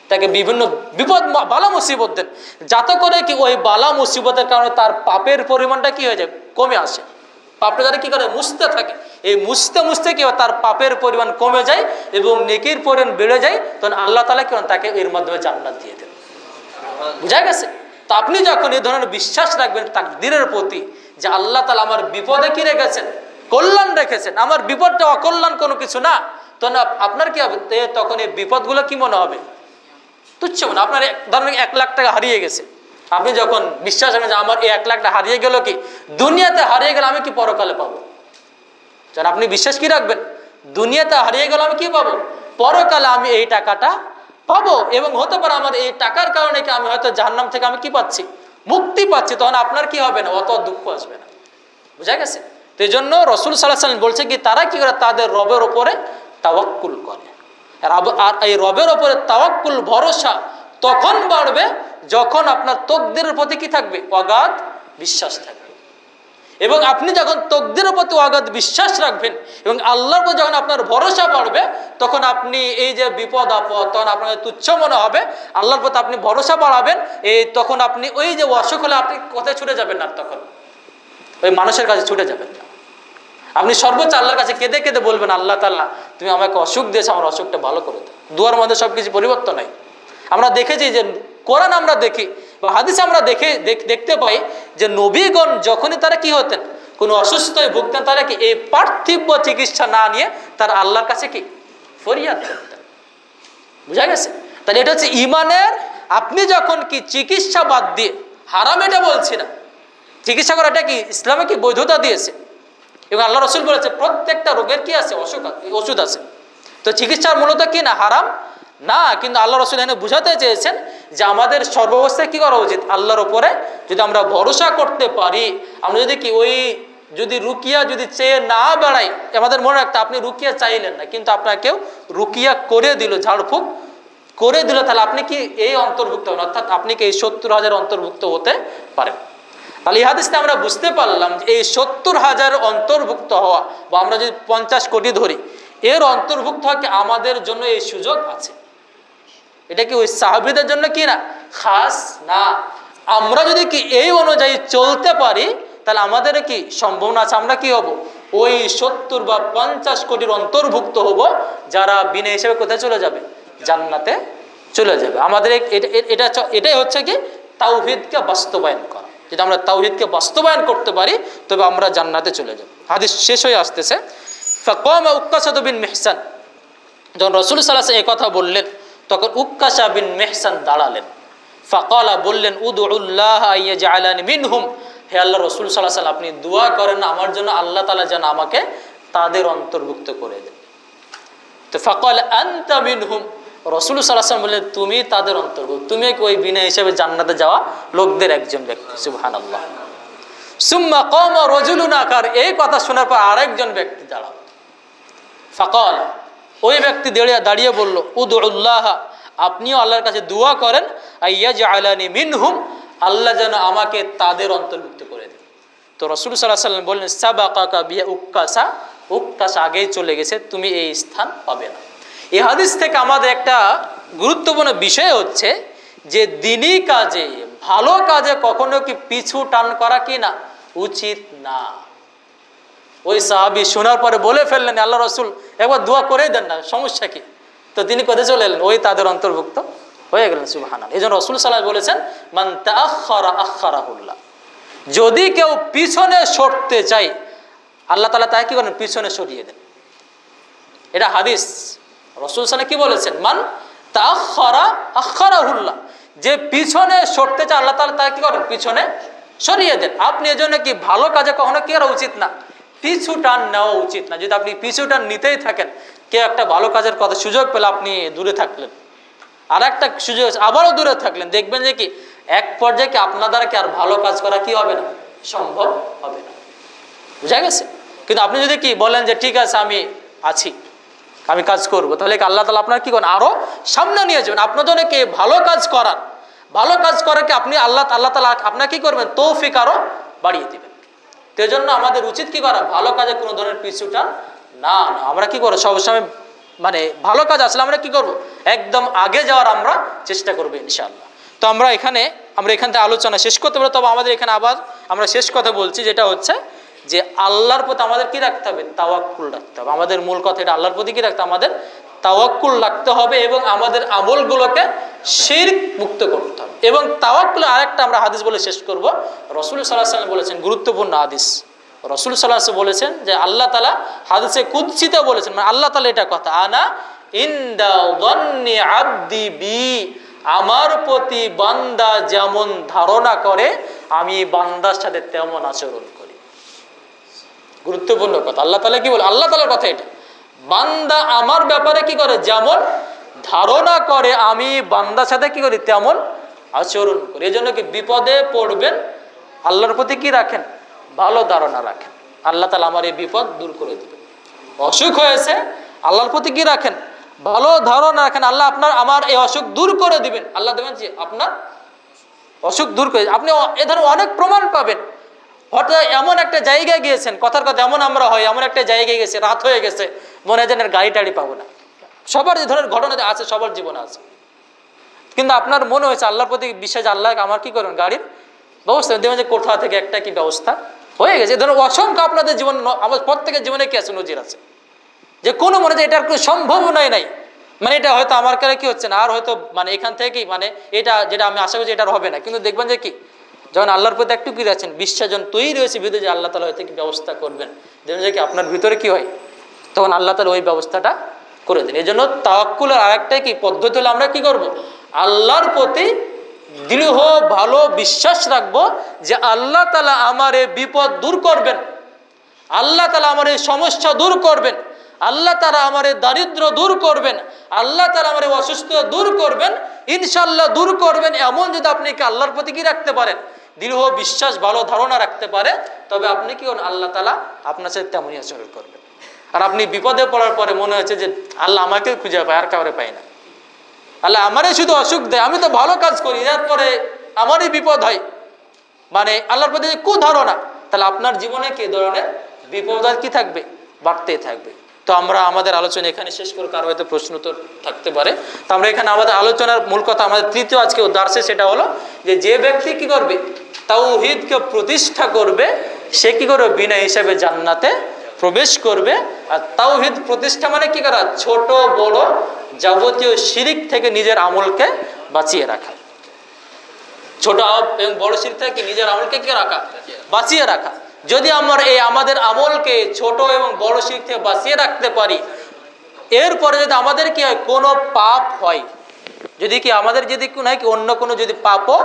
তাকে বিভিন্ন বিপদ বালা মুসিবত দেন, যাতে করে কি ওই বালা মুসিবতের কারণে তার পাপের পরিমাণটা কি হয়ে যায়, কমে আসে। পাপটা যারা কি করে মুছতে থাকে, এই মুছতে মুছতে কি হয় তার পাপের পরিমাণ কমে যায় এবং নেকির পরিমাণ বেড়ে যায়, তখন আল্লাহ তাআলা কি তাকে এর মাধ্যমে জান্নাত দিয়ে দেন। বুঝা গেছে? তো আপনি যখন এই ধরনের বিশ্বাস রাখবেন তাকদীরের প্রতি, যে আল্লাহ তাআলা আমার বিপদে কি রেখেছেন, কল্যাণ রেখেছেন, আমার বিপদটা অকল্যাণ কোনো কিছু না, তখন আপনার কি হবে, তখন এই বিপদগুলো কি মনে হবে, তুচ্ছ মনে। আপনার ধরেন 1 লাখ টাকা হারিয়ে গেছে, আপনি যখন বিশ্বাস রাখেন যে আমার এই 1 লাখ টাকা হারিয়ে গেল, কি দুনিয়াতে হারিয়ে গেলে আমি কি পরকালে পাবো, যখন আপনি বিশ্বাস কি রাখবেন দুনিয়াতে হারিয়ে গেলে আমি কি পাবো, পরকালে আমি এই টাকাটা পাবো, এবং হতে পারে আমার এই টাকার কারণে কি আমি হয়তো জাহান্নাম থেকে আমি কি পাচ্ছি, মুক্তি পাচ্ছি, তখন আপনার কি হবে না, অত দুঃখ আসবে না। বুঝা গেছে? তো এই জন্য রাসূল সাল্লাল্লাহু আলাইহি ওয়াসাল্লাম বলছে কি, তারা কি করে তাদের রবের ওপরে তাওয়াক্কুল করে। আর এই রবের ওপরে তাওয়াক্কুল, ভরসা তখন বাড়বে যখন আপনার তকদিরের প্রতি কি থাকবে, অগাধ বিশ্বাস থাকবে। এবং আপনি যখন তকদিরের প্রতি অগাধ বিশ্বাস রাখবেন এবং আল্লাহর প্রতি যখন আপনার ভরসা বাড়বে, তখন আপনি এই যে বিপদ আপদ, তখন আপনার তুচ্ছ মনে হবে। আল্লাহর প্রতি আপনি ভরসা বাড়াবেন, তখন আপনি ওই যে অসুখ হলে আপনি কোথায় ছুটে যাবেন না, তখন ওই মানুষের কাছে ছুটে যাবেন না। আপনি সর্বোচ্চ আল্লাহর কাছে কেঁদে কেঁদে বলবেন, আল্লাহ তাআলা তুমি আমাকে অসুখ দিয়েছো, আমার অসুখটা ভালো করে দাও। দুয়ার মধ্যে সবকিছু পরিবর্তন নাই। আমরা দেখেছি যে কোরআন আমরা দেখি বা হাদিসে আমরা দেখতে পাই যে নবীগণ যখনই তারা কি হতেন, কোনো অসুস্থ হয়ে ভুগতেন, তারা কি এই পার্থিব চিকিৎসা না নিয়ে তারা আল্লাহর কাছে কি ফরিয়াদ করতেন। বুঝা গেছে? তাহলে এটা হচ্ছে ইমানের। আপনি যখন কি চিকিৎসা বাদ দিয়ে, হারাম এটা বলছি না, চিকিৎসা করাটা কি ইসলামে কি বৈধতা দিয়েছে, এবং আল্লাহ রাসূল বলেছে প্রত্যেকটা রোগের কি আছে, ওষুধ আছে। তো চিকিৎসার মূলত কি না, হারাম না, কিন্তু আল্লাহ রাসূল এখানে বুঝাতে চেয়েছেন যে আমাদের সর্বাবস্থায় কি করা উচিত, আল্লাহর উপরে যদি আমরা ভরসা করতে পারি, আমরা যদি কি ওই যদি রুকিয়া যদি চেয়ে না বেড়াই, আমাদের মনে রাখতে আপনি রুকিয়া চাইলেন না, কিন্তু আপনাকেও রুকিয়া করে দিল, ঝাড়ফুঁক করে দিল, তাহলে আপনি কি এই অন্তর্ভুক্ত হন, অর্থাৎ আপনি কি এই 70,000 অন্তর্ভুক্ত হতে পারেন। তাহলে এই হাদিসটা আমরা বুঝতে পারলাম যে এই 70,000 অন্তর্ভুক্ত হওয়া, বা আমরা যদি 50 কোটি ধরি, এর অন্তর্ভুক্ত হওয়া কি আমাদের জন্য এই সুযোগ আছে। এটা কি ওই সাহাবীদের জন্য কি না, খাস না। আমরা যদি কি এই অনুযায়ী চলতে পারি, তাহলে আমাদের কি সম্ভাবনা আছে, আমরা কি হব, ওই 70 বা 50 কোটির অন্তর্ভুক্ত হব, যারা বিনা হিসেবে কোথায় চলে যাবে, জান্নাতে চলে যাবে। আমাদের এটাই হচ্ছে কি তাওহীদকে বাস্তবায়ন করা। যদি আমরা তাওহীদকে বাস্তবায়ন করতে পারি, তবে আমরা জান্নাতে চলে যাব। হাদিস শেষ হয়ে আসতেছে। ফাকামা উক্কাশা বিন মিহসান, যখন রাসূল সাল্লাল্লাহু আলাইহি ওয়াসাল্লাম এই কথা বললেন, তখন উক্কাশা বিন মিহসান দাঁড়ালেন। ফাকালা, বললেন, উদউল্লাহ আইয়াজআলানি মিনহুম, হে আল্লাহ রাসূল সাল্লাল্লাহু আলাইহি ওয়াসাল্লাম, আপনি দোয়া করেন আমার জন্য, আল্লাহ তাআলা যেন আমাকে তাদের অন্তর্ভুক্ত করে দেন। তো ফাকাল আনতা মিনহুম, রাসূল সাল্লাল্লাহু আলাইহি ওয়াসাল্লাম বললেন, তুমি তাদের অন্তর্ভুক্ত, তুমি ওই বিনা হিসেবে জান্নাতে যাওয়া লোকদের একজন ব্যক্তি। সুবহানাল্লাহ। সুম্মা কামা রাজুলুন আখার, এই কথা শোনার পর আরেকজন ব্যক্তি দাঁড়ালো। ফাকাল, ওই ব্যক্তি দাঁড়িয়ে বলল, উদউল্লাহ, আপনিও আল্লাহর কাছে দোয়া করেন, আইয়াজআলানি মিনহুম, আল্লাহ যেন আমাকে তাদের অন্তর্ভুক্ত করে দেন। তো রাসূল সাল্লাল্লাহু আলাইহি ওয়াসাল্লাম বললেন, সাবাকাকা বিহা উক্কাসা, উক্কাসা আগেই চলে গেছে, তুমি এই স্থান পাবে না। এই হাদিস থেকে আমাদের একটা গুরুত্বপূর্ণ বিষয় হচ্ছে যে দ্বীনি কাজে, ভালো কাজে কখনো কি পিছু টান করা কি না, উচিত না। ওই সাহাবী শোনার পরে বলে ফেললেন, আল্লাহ রাসূল একবার দোয়া করে দেন না, সমস্যা কি। তো তিনি কোথায় চলে এলেন, ওই তাদের অন্তর্ভুক্ত হয়ে গেলেন। সুবহানাল্লাহ। এই জন্য রাসূল সাল্লাল্লাহু আলাইহি ওয়াসাল্লাম বলেছেন, মান তাআখারা আখারাহুল্লাহ, যদি কেউ পিছনে সরতে চায়, আল্লাহ তাআলা তাকে কি করেন, পিছনে সরিয়ে দেন। এটা হাদিস। রাসূল সাল্লাল্লাহু কি বলেছেন, মান তাআখারা আখারাহুল্লাহ, যে পিছনে সরতে চায় আল্লাহ তাআলা তাকে কি করেন, পিছনে সরিয়ে দেন। আপনি এজন্য কি ভালো কাজে কখনো কি করা উচিত না, পিছু টান নেওয়া উচিত না। যদি আপনি পিছু টান নিতেই থাকেন, কেউ একটা ভালো কাজের কথা সুযোগ পেলে আপনি দূরে থাকলেন, আর একটা সুযোগ আবারও দূরে থাকলেন, দেখবেন যে কি এক পর্যায়ে কি আপনার দ্বারা কি আর ভালো কাজ করা কি হবে না, সম্ভব হবে না। বুঝা গেছে? কিন্তু আপনি যদি কি বলেন যে ঠিক আছে আমি আছি, আমি কাজ করব, তাহলে কি আল্লাহ তাআলা আপনার কি করেন, আরো সামনে নিয়ে যাবেন। আপনার জন্য কি ভালো কাজ করাকে আপনি আল্লাহ তাআলা আপনাকে কি করবেন, তৌফিক আরো বাড়িয়ে দিবেন। তো এই জন্য আমাদের উচিত কি করা, ভালো কাজে কোনো ধরনের পিছুটা না না, আমরা কি করবো সবসময় মানে ভালো কাজ আসলে আমরা কি করব, একদম আগে যাওয়ার আমরা চেষ্টা করবো ইনশাআল্লাহ। তো আমরা এখান থেকে আলোচনা শেষ করতে পারি। তবে আমাদের এখানে আবার আমরা শেষ কথা বলছি, যেটা হচ্ছে যে আল্লাহর প্রতি আমাদের কি রাখতে হবে, তাওয়াক্কুল রাখতে হবে। আমাদের মূল কথা এটা, আল্লাহর প্রতি কি রাখতে হবে, আমাদের তাওয়াক্কুল রাখতে হবে এবং আমাদের আমলগুলোকে শিরক মুক্ত করতে হবে। এবং তাওয়াক্কুল আরেকটা আমরা হাদিস বলে শেষ করব। রাসূল সাল্লাল্লাহু আলাইহি ওয়াসাল্লাম বলেছেন, গুরুত্বপূর্ণ হাদিস, রাসূল সাল্লাল্লাহু আলাইহি ওয়াসাল্লাম বলেছেন যে আল্লাহ তাআলা হাদিসে কুদসিতে বলেছেন, মানে আল্লাহ তাআলা এটা কথা, আনা ইনদা যান্নি আবদি বি, আমার প্রতি বান্দা যেমন ধারণা করে আমি বান্দার সাথে তেমন আচরণ করি। গুরুত্বপূর্ণ কথা, আল্লাহ তাআলা কি বলে, আল্লাহ তাআলার কথা এটা, বান্দা আমার ব্যাপারে কি করে, যেমন ধারণা করে আমি বান্দার সাথে কি করি তেমন আচরণ করি। এই জন্য কি বিপদে পড়বেন আল্লাহর প্রতি কি রাখেন, ভালো ধারণা রাখেন, আল্লাহ তাআলা আমার এই বিপদ দূর করে দেবেন। অসুখ হয়েছে আল্লাহর প্রতি কি রাখেন, ভালো ধারণা রাখেন, আল্লাহ আমার এই অসুখ দূর করে দিবেন। আল্লাহ দেখবেন যে আপনার অসুখ দূর করে, আপনি এ ধরনের অনেক প্রমাণ পাবেন। হয়তো এমন একটা জায়গায় গিয়েছেন, কথার কথা এমন আমরা হয়, এমন একটা জায়গায় গেছে, রাত হয়ে গেছে, মনে হয় যেন গাড়ি টাড়ি পাবো না। সবার এই ধরনের ঘটনা আছে, সবার জীবনে আছে। কিন্তু আপনার মনে হয়েছে আল্লাহর প্রতি বিশ্বাস, আল্লাহ আমার কি করবেন, গাড়ির ব্যবস্থা দেখবেন যে কোথা থেকে একটা কি ব্যবস্থা হয়ে গেছে। এই ধরনের অসংখ্য আপনাদের জীবন, আমার প্রত্যেকের জীবনে কি আছে, নজির আছে, যে কোনো মনে হয় এটার কোনো সম্ভাবনাই নাই, মানে এটা হয়তো আমার কাছে কি হচ্ছে না, আর হয়তো মানে এখান থেকেই মানে এটা যেটা আমি আশা করছি এটার হবে না। কিন্তু দেখবেন যে কি, যখন আল্লাহর প্রতি একটু কি আছেন, বিশ্বাস যখন তৈরি হয়েছে ভিতরে যে আল্লাহ তাআলা হয়তো কি ব্যবস্থা করবেন, দেখবেন যে কি আপনার ভিতরে কি হয়, তখন আল্লাহ তাআলা ওই ব্যবস্থাটা করে দেন। এই জন্য তাওয়াক্কুলের আরেকটাই কি পদ্ধতি হলো, আমরা কি করব, আল্লাহর প্রতি দৃঢ় ভালো বিশ্বাস রাখবো যে আল্লাহ তাআলা আমার এই বিপদ দূর করবেন, আল্লাহ তাআলা আমার এই সমস্যা দূর করবেন, আল্লাহ তাআলা আমার এই দারিদ্র দূর করবেন, আল্লাহ তাআলা আমার এই অসুস্থতা দূর করবেন, ইনশাআল্লাহ দূর করবেন। এমন যদি আপনি কি আল্লাহর প্রতি কি রাখতে পারেন, দৃঢ় বিশ্বাস ভালো ধারণা রাখতে পারে, তবে আপনি কি আল্লাহ তাআলা আপনার সাথে তেমনই আচরণ করবেন। আর আপনি বিপদে পড়ার পরে মনে হচ্ছে যে আল্লাহ আমাকে খুঁজে পায়, আর কাউরে পাই না, আল্লাহ আমারই শুধু অসুখ দেয়, আমি তো ভালো কাজ করি, এরপরে আমারই বিপদ হয়, মানে আল্লাহর প্রতি যে কুধারণা, তাহলে আপনার জীবনে কি ধরনের বিপদ আর কি থাকবে, বাড়তেই থাকবে। তো আমরা আমাদের আলোচনা এখানে শেষ করে, কারো হয়তো প্রশ্ন তো থাকতে পারে। তো আমরা এখানে আমাদের আলোচনার মূল কথা, আমাদের তৃতীয় আজকে উদ্দেশ্য সেটা হলো যে ব্যক্তি কি করবে, তাওহীদকে প্রতিষ্ঠা করবে, সে কি করবে, বিনা হিসাবে জান্নাতে প্রবেশ করবে। আর তাওহীদ প্রতিষ্ঠা মানে কি করা, ছোট বড় যাবতীয় শিরিক থেকে নিজের আমলকে বাঁচিয়ে রাখা, ছোট এবং বড় শিরক থেকে নিজের আমলকে কি রাখা, বাঁচিয়ে রাখা। যদি আমরা আমাদের আমলকে ছোট এবং বড় শিরক থেকে বাঁচিয়ে রাখতে পারি, এরপরে যদি আমাদের কি হয়, কোনো পাপ হয়, যদি কি আমাদের যদি কি অন্য কোনো যদি পাপও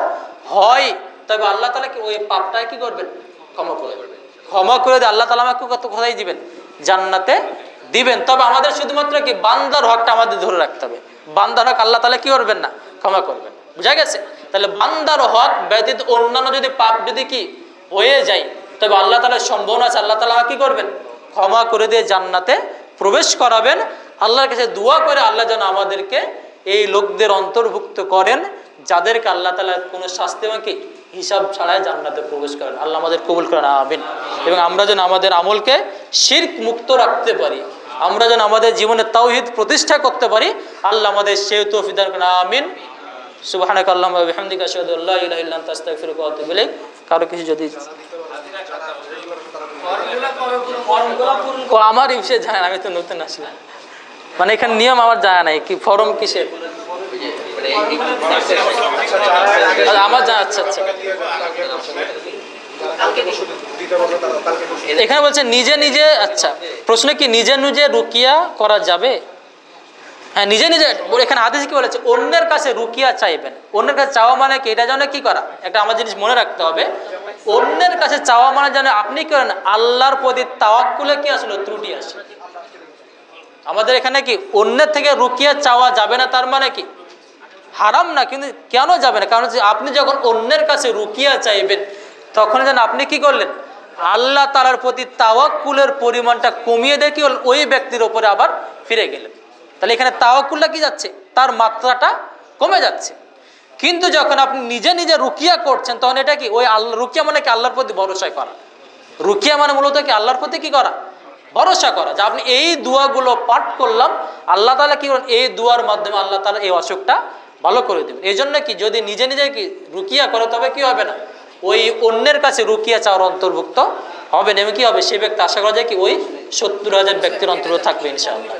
হয়, তবে আল্লাহ তাআলা কি ওই পাপটা কি করবেন, ক্ষমা করে দেবেন। ক্ষমা করে দিয়ে আল্লাহ তাআলা আমাকে কোথায় দিবেন, জান্নাতে দিবেন। তবে আমাদের শুধুমাত্র কি বান্দার হকটা আমাদের ধরে রাখতে হবে, বান্দার হক আল্লাহ তাআলা কি করবেন না, ক্ষমা করবেন। বুঝা গেছে? তাহলে বান্দার হক ব্যতীত অন্যান্য যদি পাপ যদি কি হয়ে যায়, তবে আল্লাহ তাআলার সম্ভাবনা আছে আল্লাহ তাআলা কি করবেন, ক্ষমা করে দিয়ে জান্নাতে প্রবেশ করাবেন। আল্লাহর কাছে দোয়া করে আল্লাহ যেন আমাদেরকে এই লোকদের অন্তর্ভুক্ত করেন যাদেরকে আল্লাহ তাআলা কোনো শাস্তি এবং কি হিসাব ছাড়াই জান্নাতে প্রবেশ করেন। আল্লাহ আমাদের কবুল করেন, আমিন। এবং আমরা যেন আমাদের আমলকে শিরক মুক্ত রাখতে পারি, আমরা যেন আমাদের জীবনে তাওহীদ প্রতিষ্ঠা করতে পারি, আল্লাহ আমাদের সেই তৌফিক দান করেন, আমিন। সুবহানাকা আল্লাহুম্মা ওয়া বিহামদিকা আশহাদু আল্লা ইলাহা ইল্লা আনতা আস্তাগফিরুকা ওয়া আতুবু ইলাইক। কারো কিছু যদি আমার এই বিষয়ে জানেন, আমি তো নতুন আসলাম, মানে এখানে নিয়ম আমার জানা নাই, কি ফরম কিসের আমার জানা। আচ্ছা আচ্ছা, এখানে বলছে নিজে নিজে, আচ্ছা প্রশ্ন কি নিজে নিজে রুকিয়া করা যাবে? হ্যাঁ, নিজে নিজে। এখানে হাদিসে কি বলেছে, অন্যের কাছে রুকিয়া চাইবেন। অন্যের কাছে চাওয়া মানে কি, এটা যেন কি করা, একটা আমার জিনিস মনে রাখতে হবে, অন্যের কাছে চাওয়া মানে যেন আপনি কি করেন, আল্লাহর প্রতি তাওয়াক্কুলে কি আসলে ত্রুটি আসে। আমাদের এখানে কি অন্যের থেকে রুকিয়া চাওয়া যাবে না, তার মানে কি হারাম না, কিন্তু কেন যাবে না, কারণ আপনি যখন অন্যের কাছে রুকিয়া চাইবেন, তখন যেন আপনি কি করলেন, আল্লাহ তাআলার প্রতি তাওয়াক্কুলের পরিমাণটা কমিয়ে দিয়ে কি হল, ওই ব্যক্তির উপরে আবার ফিরে গেলেন। তাহলে এখানে তাওয়াক্কুলটা কি যাচ্ছে, তার মাত্রাটা কমে যাচ্ছে। কিন্তু যখন আপনি নিজে নিজে রুকিয়া করছেন, তখন এটা কি ওই আল্লাহ, রুকিয়া মানে কি আল্লাহর প্রতি ভরসা করা, রুকিয়া মানে মূলত কি আল্লাহর প্রতি কি করা, ভরসা করা যে আপনি এই দোয়াগুলো পাঠ করলাম, আল্লাহ তাআলা কি করেন, এই দুয়ার মাধ্যমে আল্লাহ তাআলা এই অসুখটা ভালো করে দেবেন। এই জন্য কি যদি নিজে নিজে কি রুকিয়া করে তবে কি হবে না, ওই অন্যের কাছে রুকিয়া চাওয়ার অন্তর্ভুক্ত হবে না, এবং কি হবে, সে ব্যক্তি আশা করা যায় কি ওই 70,000 ব্যক্তির অন্তর্ভুক্ত থাকবে ইনশাআল্লাহ।